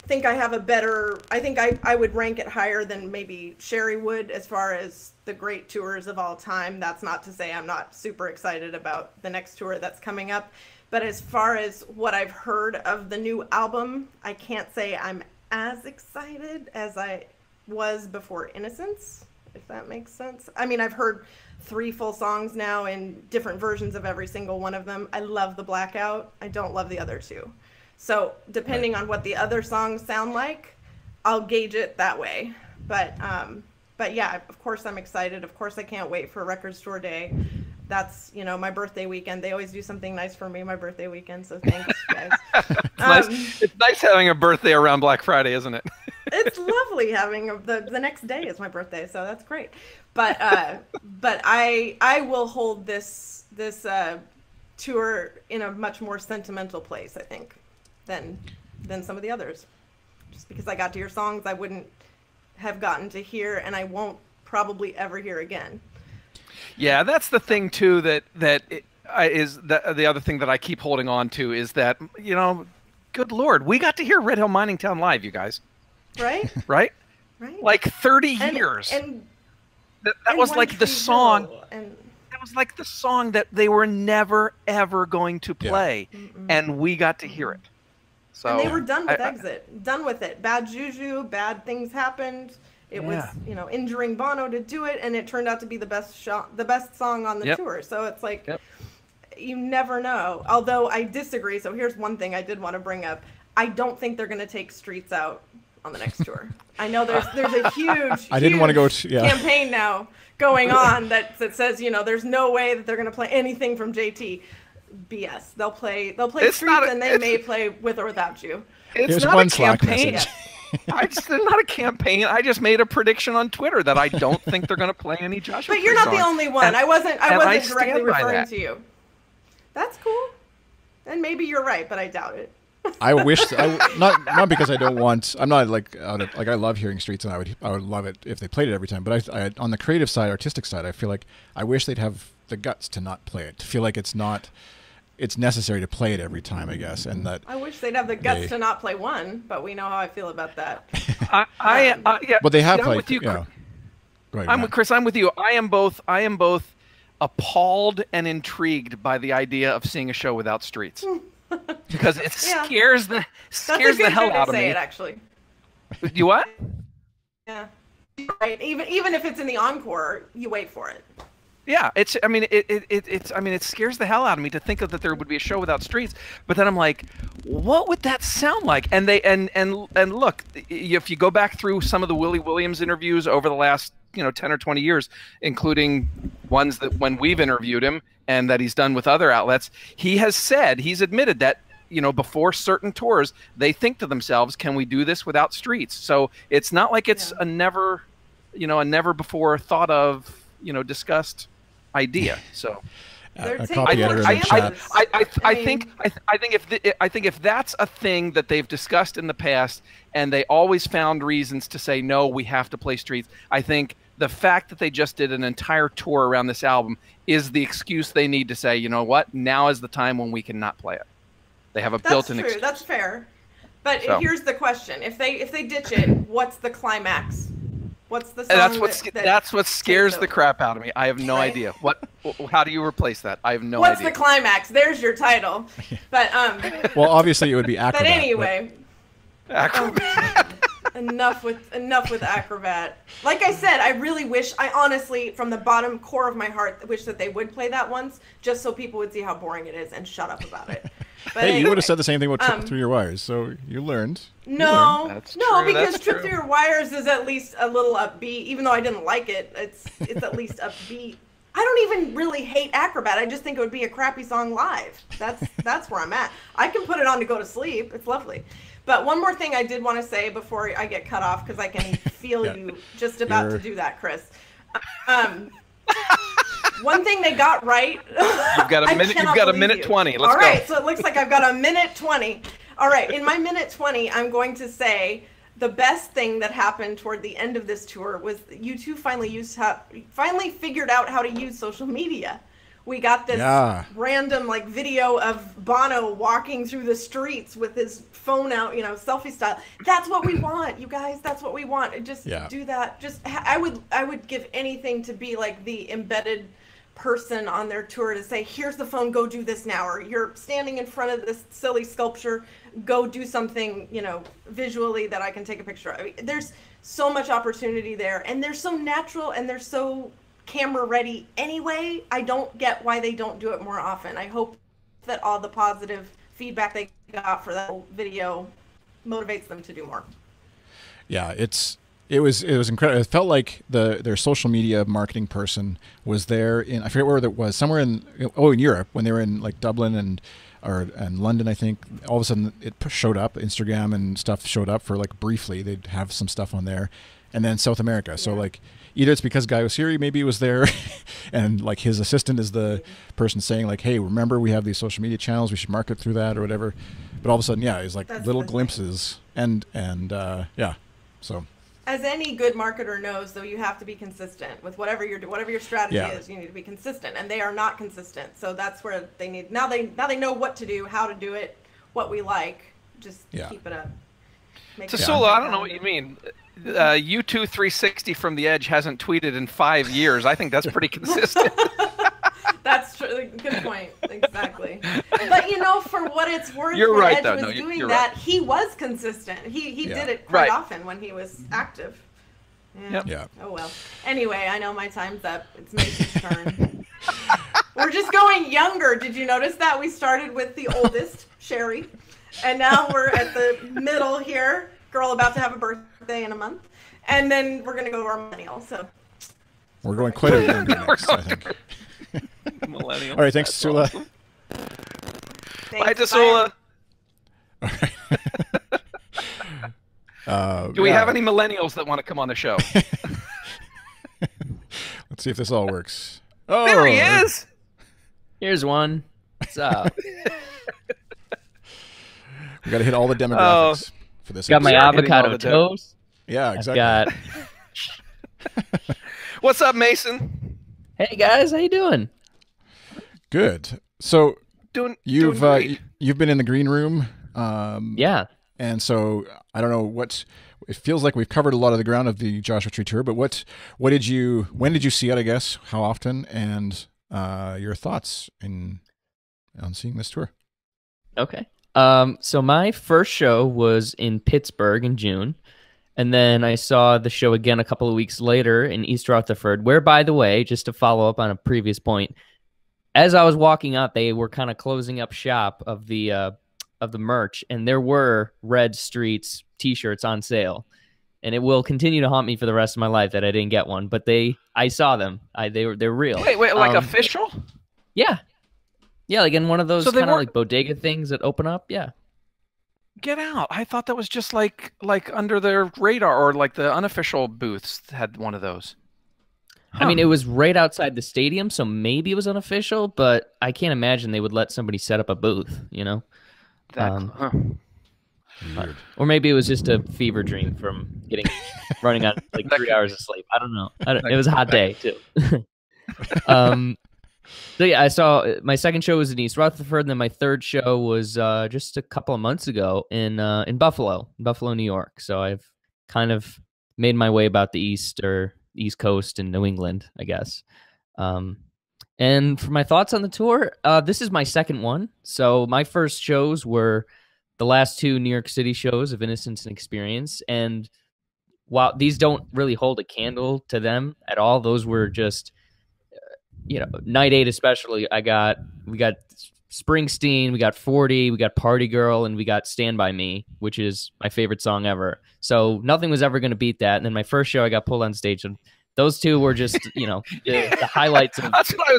think I have a better, I think I would rank it higher than maybe Sherry would as far as the great tours of all time. That's not to say I'm not super excited about the next tour that's coming up. But as far as what I've heard of the new album, I can't say I'm as excited as I was before Innocence, if that makes sense. I mean, I've heard 3 full songs now in different versions of every single one of them. I love the Blackout. I don't love the other 2. So depending on what the other songs sound like, I'll gauge it that way. But yeah, of course I'm excited. Of course I can't wait for Record Store Day. That's, you know, my birthday weekend. They always do something nice for me my birthday weekend, so thanks, guys. It's nice having a birthday around Black Friday, isn't it? It's lovely having the next day is my birthday, so that's great. But I will hold this tour in a much more sentimental place, I think, than some of the others. Just because I got to hear songs I wouldn't have gotten to hear, and I won't probably ever hear again. Yeah, that's the thing too. That is the other thing that I keep holding on to is that, you know, good Lord, we got to hear Red Hill Mining Town live, you guys. Right? Right? Right. Like 30 years. And that was like the song. And That was like the song that they were never ever going to play, and we got to hear it. So and they were done with Exit, done with it. Bad juju, bad things happened. It was, you know, injuring Bono to do it, and it turned out to be the best song on the tour. So it's like, you never know. Although I disagree. So here's one thing I did want to bring up. I don't think they're going to take Streets out on the next tour. I know there's a huge I didn't want to go to campaign now going on that says, you know, there's no way that they're going to play anything from JT. BS. They'll play Streets, and they may play With or Without You. It's not a campaign. It's not a campaign. I just made a prediction on Twitter that I don't think they're going to play any Joshua. But you're not the only one. And, I wasn't directly referring that. to you. That's cool. And maybe you're right, but I doubt it. I wish not because I don't want. I'm not like I love hearing Streets, and I would love it if they played it every time. But I on the creative side, artistic side, I feel like I wish they'd have the guts to not play it. To feel like it's necessary to play it every time, I guess, and that I wish they'd have the guts to not play one, but we know how I feel about that. Yeah. But they have played. With you, Go ahead, Chris. I'm with you. I am both appalled and intrigued by the idea of seeing a show without Streets, because it scares the hell out of me. It actually. You what? Yeah. Right. Even if it's in the encore, you wait for it. Yeah, it scares the hell out of me to think that there would be a show without Streets. But then I'm like, what would that sound like? And look, if you go back through some of the Willie Williams interviews over the last 10 or 20 years, including ones that when we've interviewed him and that he's done with other outlets, he's admitted that before certain tours they think to themselves, can we do this without Streets? So it's not like it's a never before thought of discussed idea. So a copy editor in the chat. I think if that's a thing that they've discussed in the past and they always found reasons to say no, we have to play Streets, I think the fact that they just did an entire tour around this album is the excuse they need to say, you know what, now is the time when we cannot play it. They have a built-in excuse. That's fair. But here's the question: if they ditch it, what's the climax? What's the song that's what scares the crap out of me. I have no idea. How do you replace that? I have no idea. What's the climax? There's your title. But well, obviously it would be Acrobat. But anyway, Acrobat. enough with Acrobat. Like I said, I honestly, from the bottom core of my heart, wish that they would play that once, just so people would see how boring it is and shut up about it. But Hey, you would have said anyway, the same thing about Trip Through Your Wires, so you learned. No, That's no, true, because that's Trip true. Through Your Wires is at least a little upbeat. Even though I didn't like it, it's at least upbeat. I don't even really hate Acrobat. I just think it would be a crappy song live. That's where I'm at. I can put it on to go to sleep. It's lovely. But one more thing I did want to say before I get cut off, because I can feel you just about to do that, Chris. One thing they got right. You've got a minute. You've got a minute 20. Let's go. All right, so it looks like I've got a minute 20. All right, in my minute 20, I'm going to say the best thing that happened toward the end of this tour was U2 finally figured out how to use social media. We got this random like video of Bono walking through the streets with his phone out, selfie style. That's what we want, you guys. That's what we want. Just do that. I would give anything to be like the embedded person on their tour to say, here's the phone, go do this now, or you're standing in front of this silly sculpture, go do something, visually that I can take a picture of. I mean, there's so much opportunity there, and they're so natural and they're so camera ready anyway. I don't get why they don't do it more often. I hope that all the positive feedback they got for that video motivates them to do more. Yeah, it was incredible. It felt like their social media marketing person was there in, I forget where it was, somewhere in Europe, when they were in like Dublin and London, I think. All of a sudden it showed up, Instagram and stuff showed up for like briefly. They'd have some stuff on there, and then South America. So like either it's because Guy Osiri maybe he was there, and like his assistant is the person saying like, hey, remember we have these social media channels, we should market through that or whatever. But all of a sudden, it's like little glimpses and so. As any good marketer knows, though, you have to be consistent with whatever your strategy is. You need to be consistent, and they are not consistent. So that's where they need. Now they know what to do, how to do it, what we like. Just keep it up. Tassoula, I don't know what you mean. U2 360 from the Edge hasn't tweeted in 5 years. I think that's pretty consistent. That's true. Good point. Exactly. But for what it's worth, you're when right, Edge though. was No, doing you're that, right. he was consistent. He did it quite often when he was active. Yeah. Oh well. Anyway, I know my time's up. It's Mason's turn. We're just going younger. Did you notice that? We started with the oldest, Sherry, and now we're at the middle here. Girl about to have a birthday in a month, and then we're gonna go to our millennial. So we're going quite a bit younger next, I think. Millennial. All right, thanks, Tassoula. Awesome. Bye, Tassoula. All right. Do we have any millennials that want to come on the show? Let's see if this all works. Oh, There he is. Here's one. What's up? We got to hit all the demographics for this. Got my episode. avocado toast. Yeah, exactly. Got. What's up, Mason? Hey guys, how you doing? Good. So Doing you've great. you've been in the green room. Yeah. And so I don't know what it feels like. We've covered a lot of the ground of the Joshua Tree tour, but when did you see it? I guess how often, and your thoughts on seeing this tour. Okay. So my first show was in Pittsburgh in June, and then I saw the show again a couple of weeks later in East Rutherford, where, by the way, just to follow up on a previous point, as I was walking out, they were kind of closing up shop of the merch, and there were Red Streets T-shirts on sale, and it will continue to haunt me for the rest of my life that I didn't get one. But I saw them. They're real. Wait, like official? Yeah. Yeah, like in one of those So they kind of weren't- like bodega things that open up. Yeah. Get out! I thought that was just like under their radar, or like the unofficial booths had one of those. I mean, it was right outside the stadium, so maybe it was unofficial, but I can't imagine they would let somebody set up a booth, Or maybe it was just a fever dream from running on like 3 hours of sleep. I don't know. It was a hot day too. So yeah, I saw my second show was in East Rutherford, and then my third show was just a couple of months ago in Buffalo, New York. So I've kind of made my way about the East Coast and New England, I guess. And for my thoughts on the tour, this is my second one. So my first shows were the last two New York City shows of Innocence and Experience, and while these don't really hold a candle to them at all, those were just. Night 8 especially, we got Springsteen, we got 40, we got Party Girl, and we got Stand By Me, which is my favorite song ever. So nothing was ever going to beat that. And then my first show, I got pulled on stage, and those two were just, the highlights of That's what I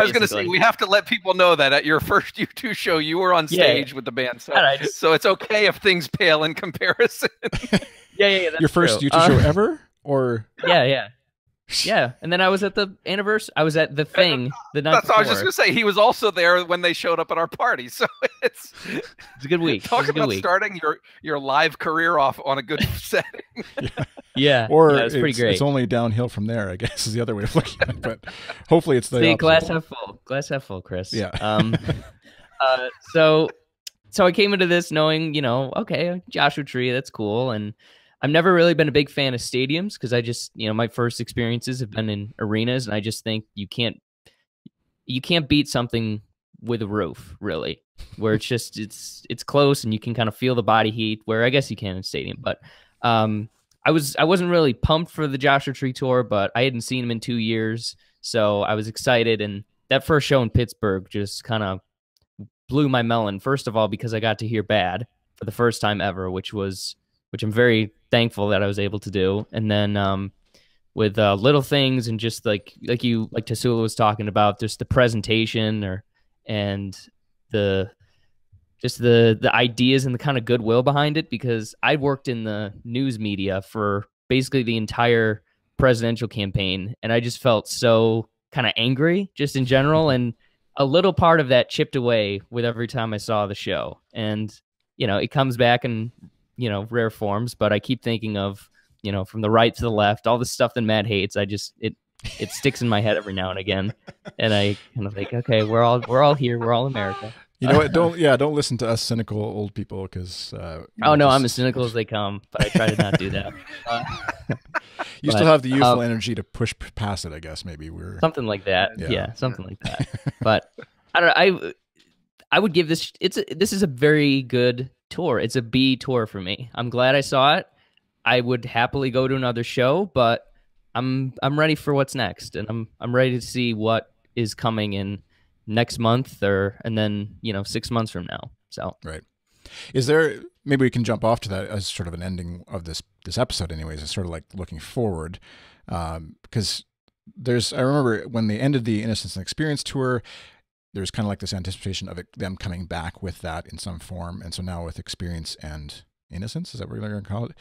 was gonna say. We have to let people know that at your first U2 show, you were on stage with the band. So, so it's okay if things pale in comparison. Yeah. Your first true. U2 show ever? Or Yeah, and then I was at the anniversary. I was at the thing the night That's before. what I was just gonna say. He was also there when they showed up at our party. So it's a good week. Talk about starting your live career off on a good setting. Yeah, or it's pretty great. It's only downhill from there, I guess, is the other way of looking at it. But hopefully, it's the See, opposite. glass half full, Chris. Yeah. So I came into this knowing, okay, Joshua Tree, that's cool, and I've never really been a big fan of stadiums because I just, my first experiences have been in arenas, and I just think you can't beat something with a roof, really, where it's just it's close and you can kind of feel the body heat. Where I guess you can in a stadium, but I wasn't really pumped for the Joshua Tree tour, but I hadn't seen him in 2 years, so I was excited. And that first show in Pittsburgh just kind of blew my melon. First of all, because I got to hear Bad for the first time ever, which I'm very thankful that I was able to do. And then with little things and just like Tassoula was talking about, just the presentation and the ideas and the kind of goodwill behind it, because I worked in the news media for basically the entire presidential campaign, and I just felt so kind of angry just in general, and a little part of that chipped away with every time I saw the show. And it comes back in rare forms, but I keep thinking of from the right to the left, all the stuff that Matt hates. It sticks in my head every now and again, and I kind of think, okay, we're all here, we're all America. You know what? Don't listen to us cynical old people, because I'm as cynical as they come, but I try to not do that. You still have the youthful energy to push past it, I guess. Maybe we're something like that. Yeah, something like that. But I don't know. I would give this. This is a very good tour. It's a B tour for me. I'm glad I saw it. I would happily go to another show, but I'm ready for what's next, and I'm ready to see what is coming in next month and then 6 months from now. So right. Is there, maybe we can jump off to that as sort of an ending of this episode anyways. It's sort of like looking forward, because I remember when they ended the Innocence and Experience tour, there's kind of like this anticipation of them coming back with that in some form. And so now with Experience and Innocence, is that what we're going to call it?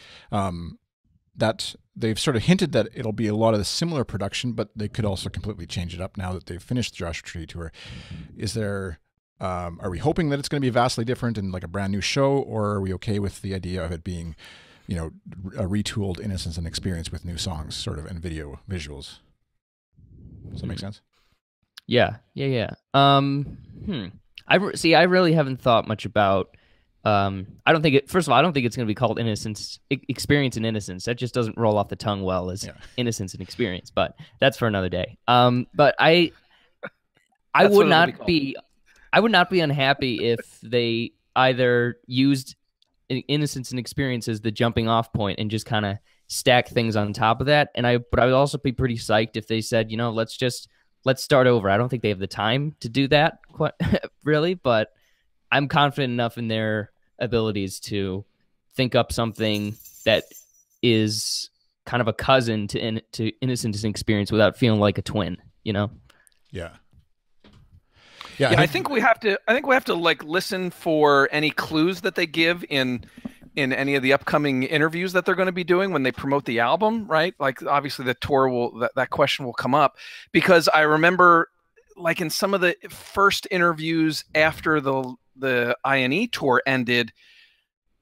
That they've sort of hinted that it'll be a lot of the similar production, but they could also completely change it up now that they've finished the Joshua Tree tour. Is there, are we hoping that it's going to be vastly different and like a brand new show, or are we okay with the idea of it being, a retooled Innocence and Experience with new songs, sort of, and visuals? Does that make sense? Yeah. I really haven't thought much about. First of all, I don't think it's going to be called Experience and Innocence. That just doesn't roll off the tongue well as Innocence and Experience, but that's for another day. But I would not be unhappy if they either used Innocence and Experience as the jumping off point and just kind of stack things on top of that. But I would also be pretty psyched if they said, let's start over. I don't think they have the time to do that quite really, but I'm confident enough in their abilities to think up something that is kind of a cousin to Innocence and Experience without feeling like a twin, Yeah. I think we have to like listen for any clues that they give in any of the upcoming interviews that they're going to be doing when they promote the album, right? Like obviously the tour that question will come up, because I remember like in some of the first interviews after the INE tour ended,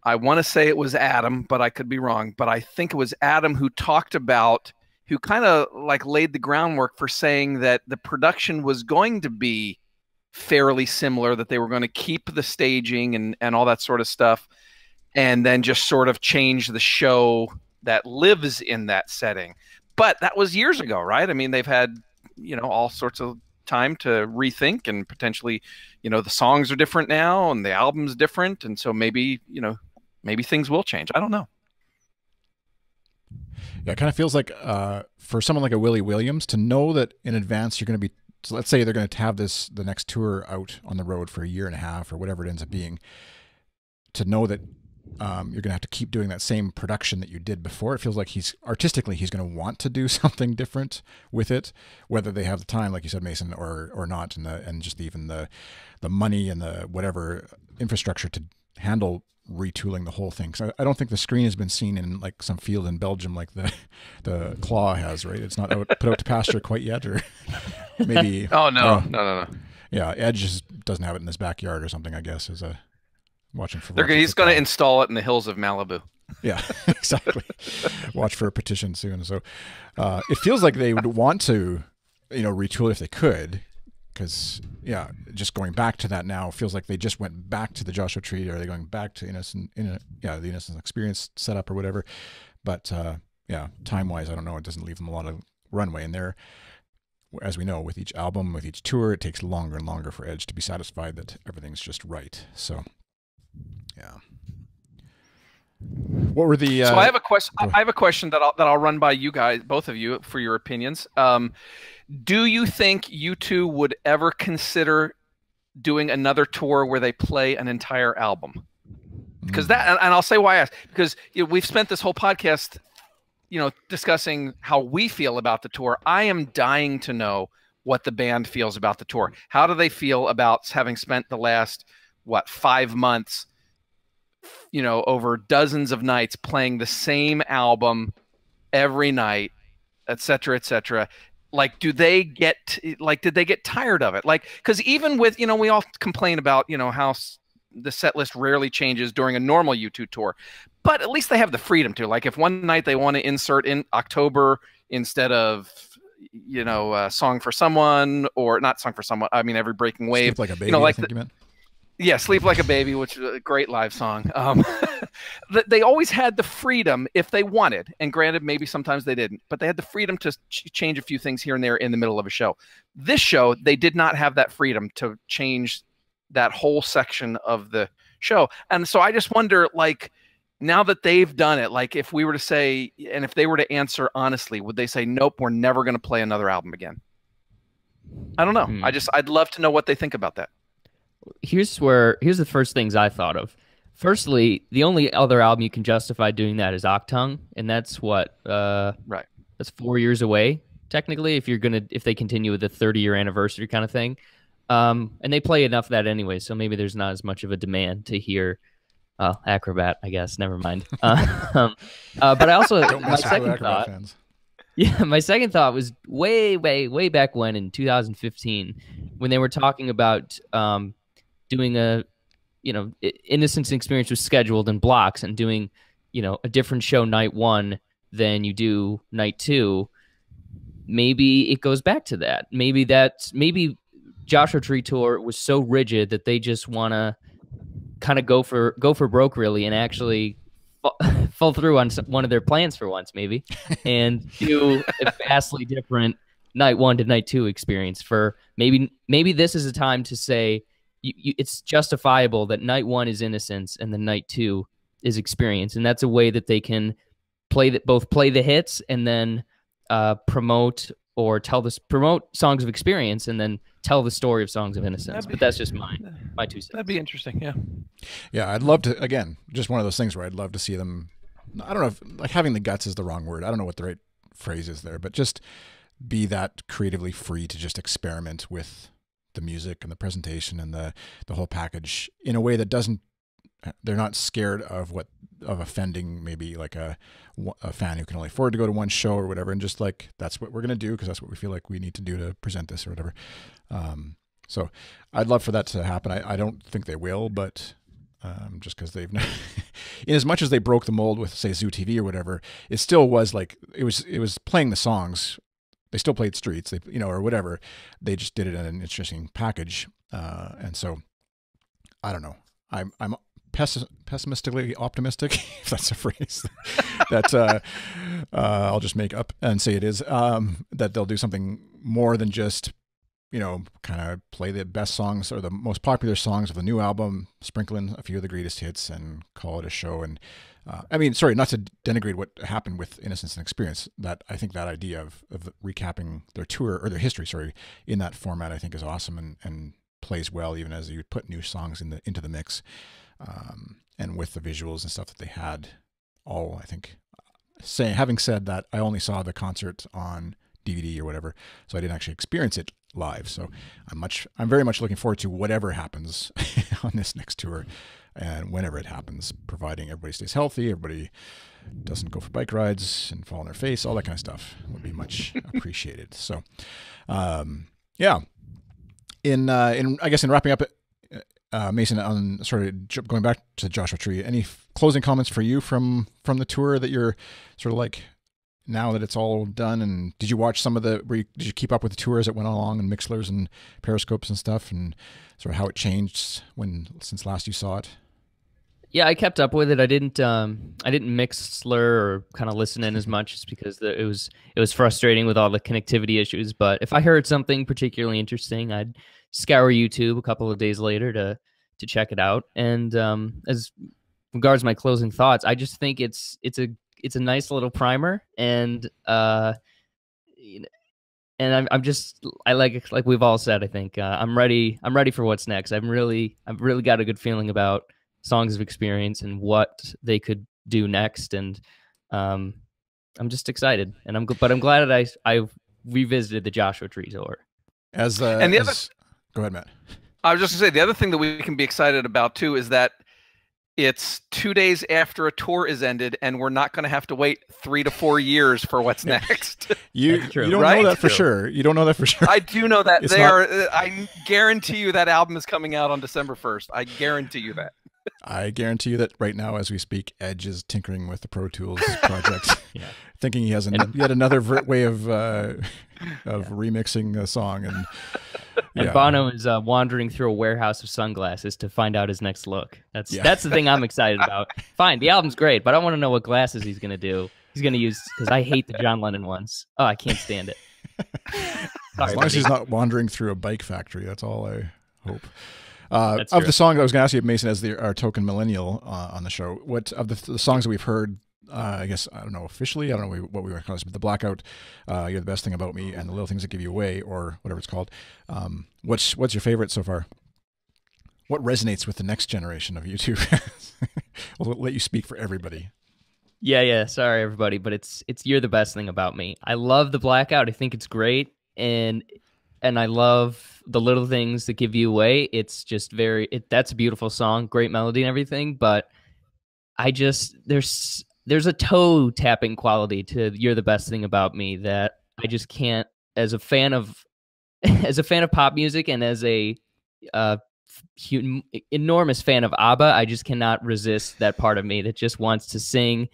I want to say it was Adam, but I could be wrong, but I think it was Adam who kind of like laid the groundwork for saying that the production was going to be fairly similar, that they were going to keep the staging and all that sort of stuff, and then just sort of change the show that lives in that setting. But that was years ago, right? I mean, they've had, all sorts of time to rethink, and potentially, the songs are different now and the album's different. And so maybe things will change. I don't know. Yeah, it kind of feels like for someone like a Willie Williams to know that in advance you're going to be So let's say they're going to have the next tour out on the road for a year and a half or whatever it ends up being. To know that you're going to have to keep doing that same production that you did before, it feels like he's artistically he's going to want to do something different with it, whether they have the time, like you said, Mason, or not, and just even the money and the whatever infrastructure to handle retooling the whole thing. So I don't think the screen has been seen in like some field in Belgium like the Claw has, right? It's not put out to pasture quite yet, or maybe. Oh no, no. Yeah, Edge doesn't have it in his backyard or something, I guess, is watching for. He's going to install it in the hills of Malibu. Yeah, exactly. Watch for a petition soon. So it feels like they would want to, retool if they could, because just going back to that now feels like they just went back to the Joshua Tree, or are they going back to the Innocence Experience setup or whatever. But time wise, I don't know. It doesn't leave them a lot of runway, and there. As we know, with each album, with each tour, it takes longer and longer for Edge to be satisfied that everything's just right. So, yeah. What were the? So I have a question. I have a question that I'll run by you guys, both of you, for your opinions. Do you think you two would ever consider doing another tour where they play an entire album? Because and I'll say why I ask. Because we've spent this whole podcast, discussing how we feel about the tour. I am dying to know what the band feels about the tour. How do they feel about having spent the last 5 months, over dozens of nights playing the same album every night, et cetera, et cetera? Like, did they get tired of it? Like, because even with, we all complain about, how the set list rarely changes during a normal U2 tour, but at least they have the freedom to. Like, if one night they want to insert in October instead of, Song for Someone, or not Song for Someone, I mean, Every Breaking Wave. Sleep Like a Baby, I think you meant. Yeah, Sleep Like a Baby, which is a great live song. They always had the freedom if they wanted, and granted, maybe sometimes they didn't, but they had the freedom to change a few things here and there in the middle of a show. This show, they did not have that freedom to change that whole section of the show. And so I just wonder, like, now that they've done it, like, if we were to say, and if they were to answer honestly, would they say, nope, we're never going to play another album again? I don't know. I'd love to know what they think about that. Here's the first things I thought of. Firstly, the only other album you can justify doing that is Octung, and that's what right. That's 4 years away technically. If they continue with the 30-year anniversary kind of thing, and they play enough of that anyway, so maybe there's not as much of a demand to hear Acrobat. I guess never mind. But I also my second thought. Fans. Yeah, my second thought was way back when in 2015 when they were talking about doing a Innocence Experience was scheduled in blocks and doing a different show night one than you do night two. Maybe it goes back to that. Maybe Joshua Tree Tour was so rigid that they just want to kind of go for broke really and actually fall through on one of their plans for once, maybe, and do a vastly different night one to night two experience. For maybe this is a time to say it's justifiable that night one is Innocence and then night two is Experience, and that's a way that they can both play the hits and then promote Songs of Experience and then tell the story of Songs of Innocence. But that's just my 2 cents. That'd be interesting, yeah. Yeah, I'd love to, again, just one of those things where I'd love to see them, I don't know if, like, having the guts is the wrong word. I don't know what the right phrase is there, but just be that creatively free to just experiment with the music and the presentation and the whole package in a way that they're not scared of offending maybe like a fan who can only afford to go to one show or whatever, and just like, that's what we're going to do because that's what we feel like we need to do to present this or whatever. So I'd love for that to happen. I don't think they will, but just because they've in as much as they broke the mold with, say, Zoo TV or whatever, it still was like, it was playing the songs. They still played Streets, or whatever. They just did it in an interesting package. And so I don't know. I'm pessimistically optimistic, if that's a phrase that I'll just make up and say it is, that they'll do something more than just, kind of play the best songs or the most popular songs of the new album, sprinkle in a few of the greatest hits and call it a show. And I mean, sorry, not to denigrate what happened with Innocence and Experience. That I think that idea of recapping their tour or their history, sorry, in that format, I think is awesome and plays well, even as you put new songs into the mix, and with the visuals and stuff that they had. All I think. Having said that, I only saw the concert on DVD or whatever, so I didn't actually experience it live. So I'm very much looking forward to whatever happens on this next tour. And whenever it happens, providing everybody stays healthy, everybody doesn't go for bike rides and fall on their face, all that kind of stuff would be much appreciated. So, yeah. In I guess in wrapping up, Mason, on sort of going back to Joshua Tree, any closing comments for you from the tour that you're sort of like, now that it's all done? And did you watch some of did you keep up with the tour as it went along, and Mixlers and Periscopes and stuff, and sort of how it changed since last you saw it? Yeah, I kept up with it. I didn't Mixler or kind of listen in as much, just because it was frustrating with all the connectivity issues. But if I heard something particularly interesting, I'd scour YouTube a couple of days later to check it out. And as regards my closing thoughts, I just think it's a nice little primer, and I like we've all said, I think I'm ready for what's next. I've really got a good feeling about Songs of Experience and what they could do next, and I'm just excited. And but I'm glad that I revisited the Joshua Tree tour. Go ahead, Matt. I was just gonna say, the other thing that we can be excited about too is that it's 2 days after a tour is ended, and we're not going to have to wait 3 to 4 years for what's next. You don't know that for sure. You don't know that for sure. I do know that. I guarantee you that album is coming out on December 1st. I guarantee you that. I guarantee you that right now, as we speak, Edge is tinkering with the Pro Tools project, thinking he has yet another way of remixing a song. And Bono is wandering through a warehouse of sunglasses to find out his next look. That's the thing I'm excited about. Fine, the album's great, but I want to know what glasses he's going to do. He's going to use, because I hate the John Lennon ones. Oh, I can't stand it. As long as he's not wandering through a bike factory, that's all I hope. Of the songs, I was going to ask you, Mason, as our token millennial on the show, what of the songs that we've heard, I guess, I don't know officially, I don't know what we want to call this, but the Blackout, You're the Best Thing About Me, and The Little Things That Give You Away, or whatever it's called. What's your favorite so far? What resonates with the next generation of YouTube? We'll let you speak for everybody. Yeah. Sorry, everybody, but it's You're the Best Thing About Me. I love the Blackout. I think it's great, and I love The Little Things That Give You Away. It's just that's a beautiful song, great melody and everything, but there's a toe tapping quality to You're the Best Thing About Me that I just can't, as a fan of pop music and as a enormous fan of ABBA, I just cannot resist that part of me that just wants to sing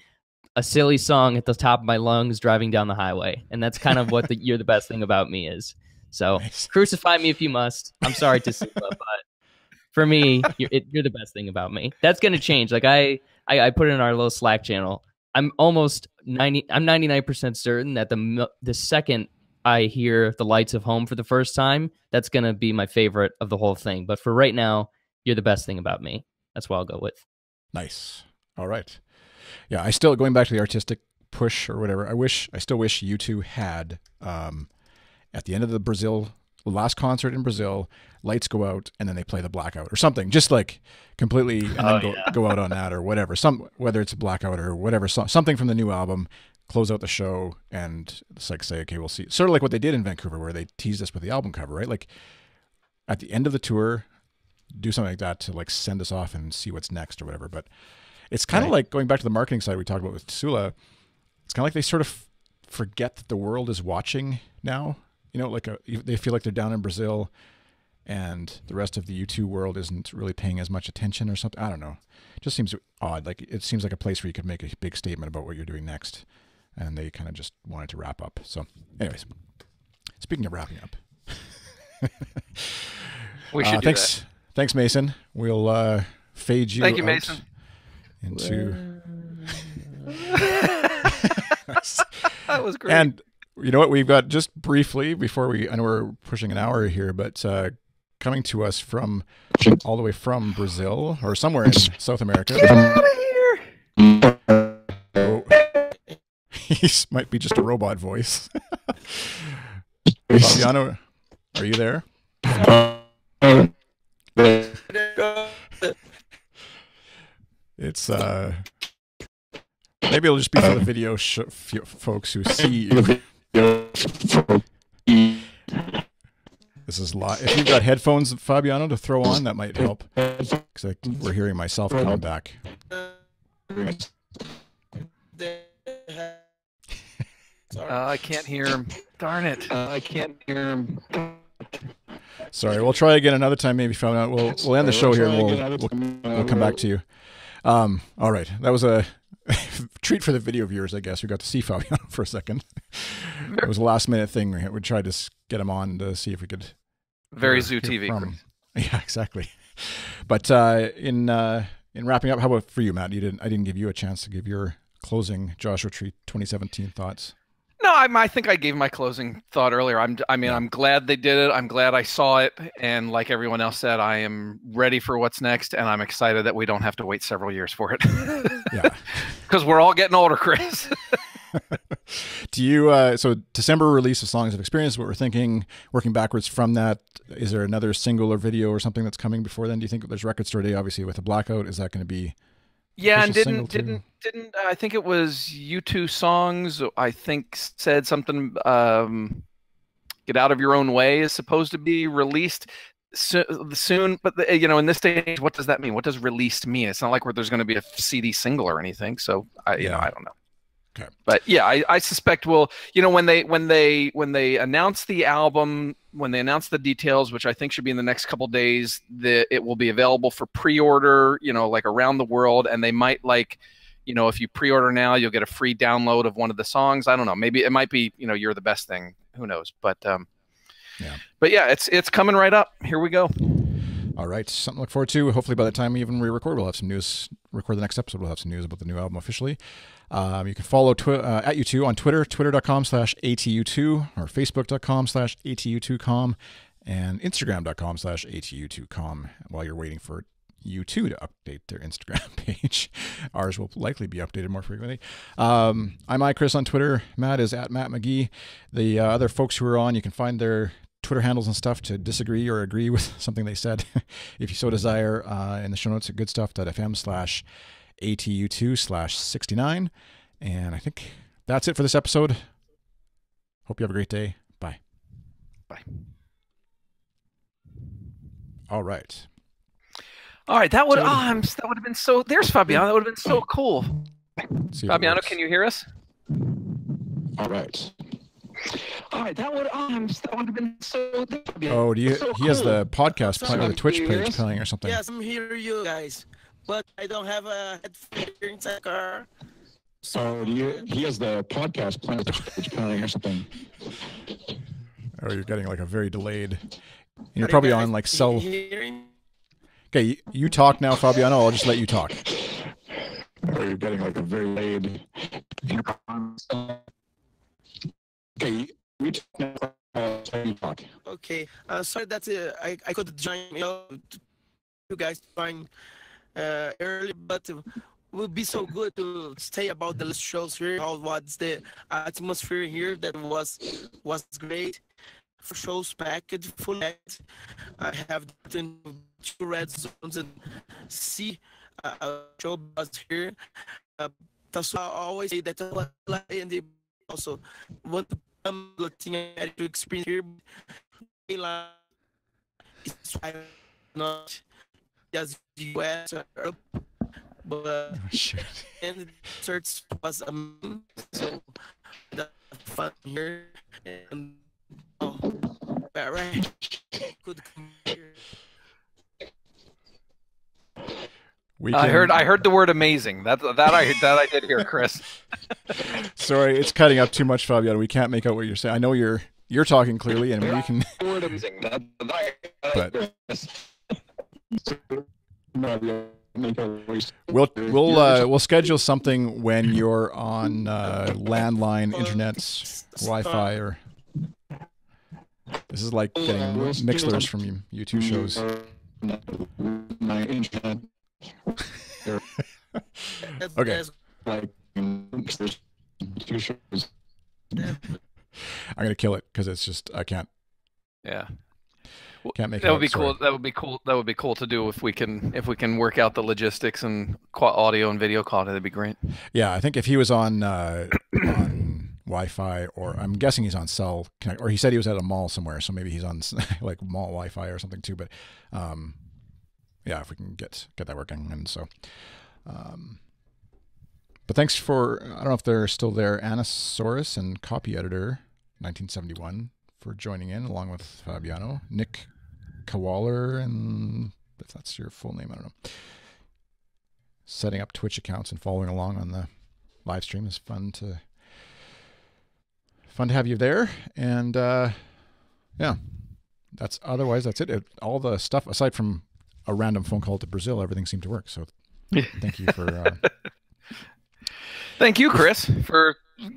a silly song at the top of my lungs driving down the highway. And that's kind of what You're the Best Thing About Me is. So crucify me if you must. I'm sorry, Tassoula, but for me, you're the best thing about me. That's going to change. Like I put it in our little Slack channel. I'm 99% certain that the second I hear The Lights of Home for the first time, that's going to be my favorite of the whole thing. But for right now, You're the Best Thing About Me. That's what I'll go with. Nice. All right. Yeah, I still, going back to the artistic push or whatever, I still wish U2 had, at the end of the last concert in Brazil, lights go out and then they play the Blackout or something, just like completely, and then go out on that or whatever. Whether it's a Blackout or whatever, something from the new album, close out the show, and it's like say, okay, we'll see. Sort of like what they did in Vancouver, where they teased us with the album cover, right? Like at the end of the tour, do something like that to like send us off and see what's next or whatever. But it's kind of like going back to the marketing side we talked about with Tassoula. It's kind of like they sort of forget that the world is watching now. You know, like they feel like they're down in Brazil and the rest of the U2 world isn't really paying as much attention or something. I don't know. It just seems odd. Like it seems like a place where you could make a big statement about what you're doing next. And they kind of just wanted to wrap up. So anyways, speaking of wrapping up. We should do that. Thanks, Mason. We'll fade you Thank you, out Mason. into... That was great. And you know what? We've got just briefly before I know we're pushing an hour here, but coming to us all the way from Brazil or somewhere in South America. Get out of here! He might be just a robot voice. Fabiano, are you there? It's maybe it'll just be for the video folks who see you. This is live. If you've got headphones, Fabiano, to throw on, that might help. Because we're hearing myself coming back. I can't hear him. Darn it. I can't hear him. Sorry, we'll try again another time. Maybe Fabiano. We'll end the show here, and we'll come back to you. All right, that was a treat for the video viewers, I guess. We got to see Fabiano for a second. It was a last-minute thing. We tried to get him on to see if we could. Very Zoo TV. Yeah, exactly. But in wrapping up, how about for you, Matt? I didn't give you a chance to give your closing Joshua Tree 2017 thoughts. No, I think I gave my closing thought earlier. I'm glad they did it. I'm glad I saw it, and like everyone else said, I am ready for what's next, and I'm excited that we don't have to wait several years for it. Yeah, because we're all getting older, Chris. Do you? So December release of Songs of Experience. What we're thinking, working backwards from that. Is there another single or video or something that's coming before then? Do you think there's Record Store Day? Obviously, with the blackout, is that going to be? Yeah, and didn't I think it was U2 songs, I think said something, Get Out of Your Own Way is supposed to be released soon, but in this day and age, what does that mean? What does released mean? It's not like there's going to be a CD single or anything, so I don't know. Okay. But yeah, I suspect when they announce the album, when they announce the details, which I think should be in the next couple days, it will be available for pre-order, like around the world, and they might if you pre-order now, you'll get a free download of one of the songs. I don't know. Maybe it might be, You're the Best Thing. Who knows? But But yeah, it's coming right up. Here we go. All right, something to look forward to. Hopefully by the time we even re-record, we'll have some news. Record the next episode, we'll have some news about the new album officially. You can follow at U2 on Twitter, twitter.com/ATU2, or facebook.com/ATU2com, and instagram.com/ATU2com while you're waiting for U2 to update their Instagram page. Ours will likely be updated more frequently. I'm iChris on Twitter. Matt is at Matt McGee. The other folks who are on, you can find their Twitter handles and stuff to disagree or agree with something they said, if you so desire, in the show notes at goodstuff.fm/ATU2/69. And I think that's it for this episode. Hope you have a great day. Bye. Bye. All right. That would have been so. There's Fabiano. That would have been so cool. Fabiano, can you hear us? All right. That would have been so. Oh, he cool. has the podcast playing or the Twitch page playing or something. Yes, I'm hearing you guys, but I don't have a headphone here inside the car. So he has the podcast playing or Twitch playing or something. Oh, you're getting like a very delayed. You're probably on like cell. Okay, you talk now, Fabiano. I'll just let you talk. Oh, you're getting like a very delayed. Okay, you talk. Okay, sorry that I could join you guys join early, but it would be so good to stay about the shows here. How was the atmosphere here? That was great. For shows packed full. I have two red zones and see a show bus here. Tassoula always say that and they also want to come looking at to experience here. It's not just US or Europe, but and the church was so the fun here and right could come here. I heard the word amazing. That I did hear, Chris. Sorry, it's cutting up too much, Fabiano. We can't make out what you're saying. I know you're talking clearly, and we can. Word amazing. But we'll schedule something when you're on landline, internet, Wi-Fi, or. This is like getting mixlers from U2 shows. My internet. Okay. Like 2 shows. I'm gonna kill it because it's just I can't Yeah. can't make it That would out, be sorry. cool. That would be cool. That would be cool to do if we can work out the logistics and audio and video quality. That'd be great. Yeah, I think if he was on Wi-Fi, or I'm guessing he's on cell connect, or he said he was at a mall somewhere, so maybe he's on like mall Wi-Fi or something too. But yeah, if we can get that working, and so. But thanks for, I don't know if they're still there, Anasaurus and Copy Editor 1971 for joining in along with Fabiano, Nick Kawaller, and if that's your full name, I don't know. Setting up Twitch accounts and following along on the live stream is fun to have you there. And yeah, that's it. All the stuff aside from a random phone call to Brazil, everything seemed to work. So thank you for Thank you, Chris, for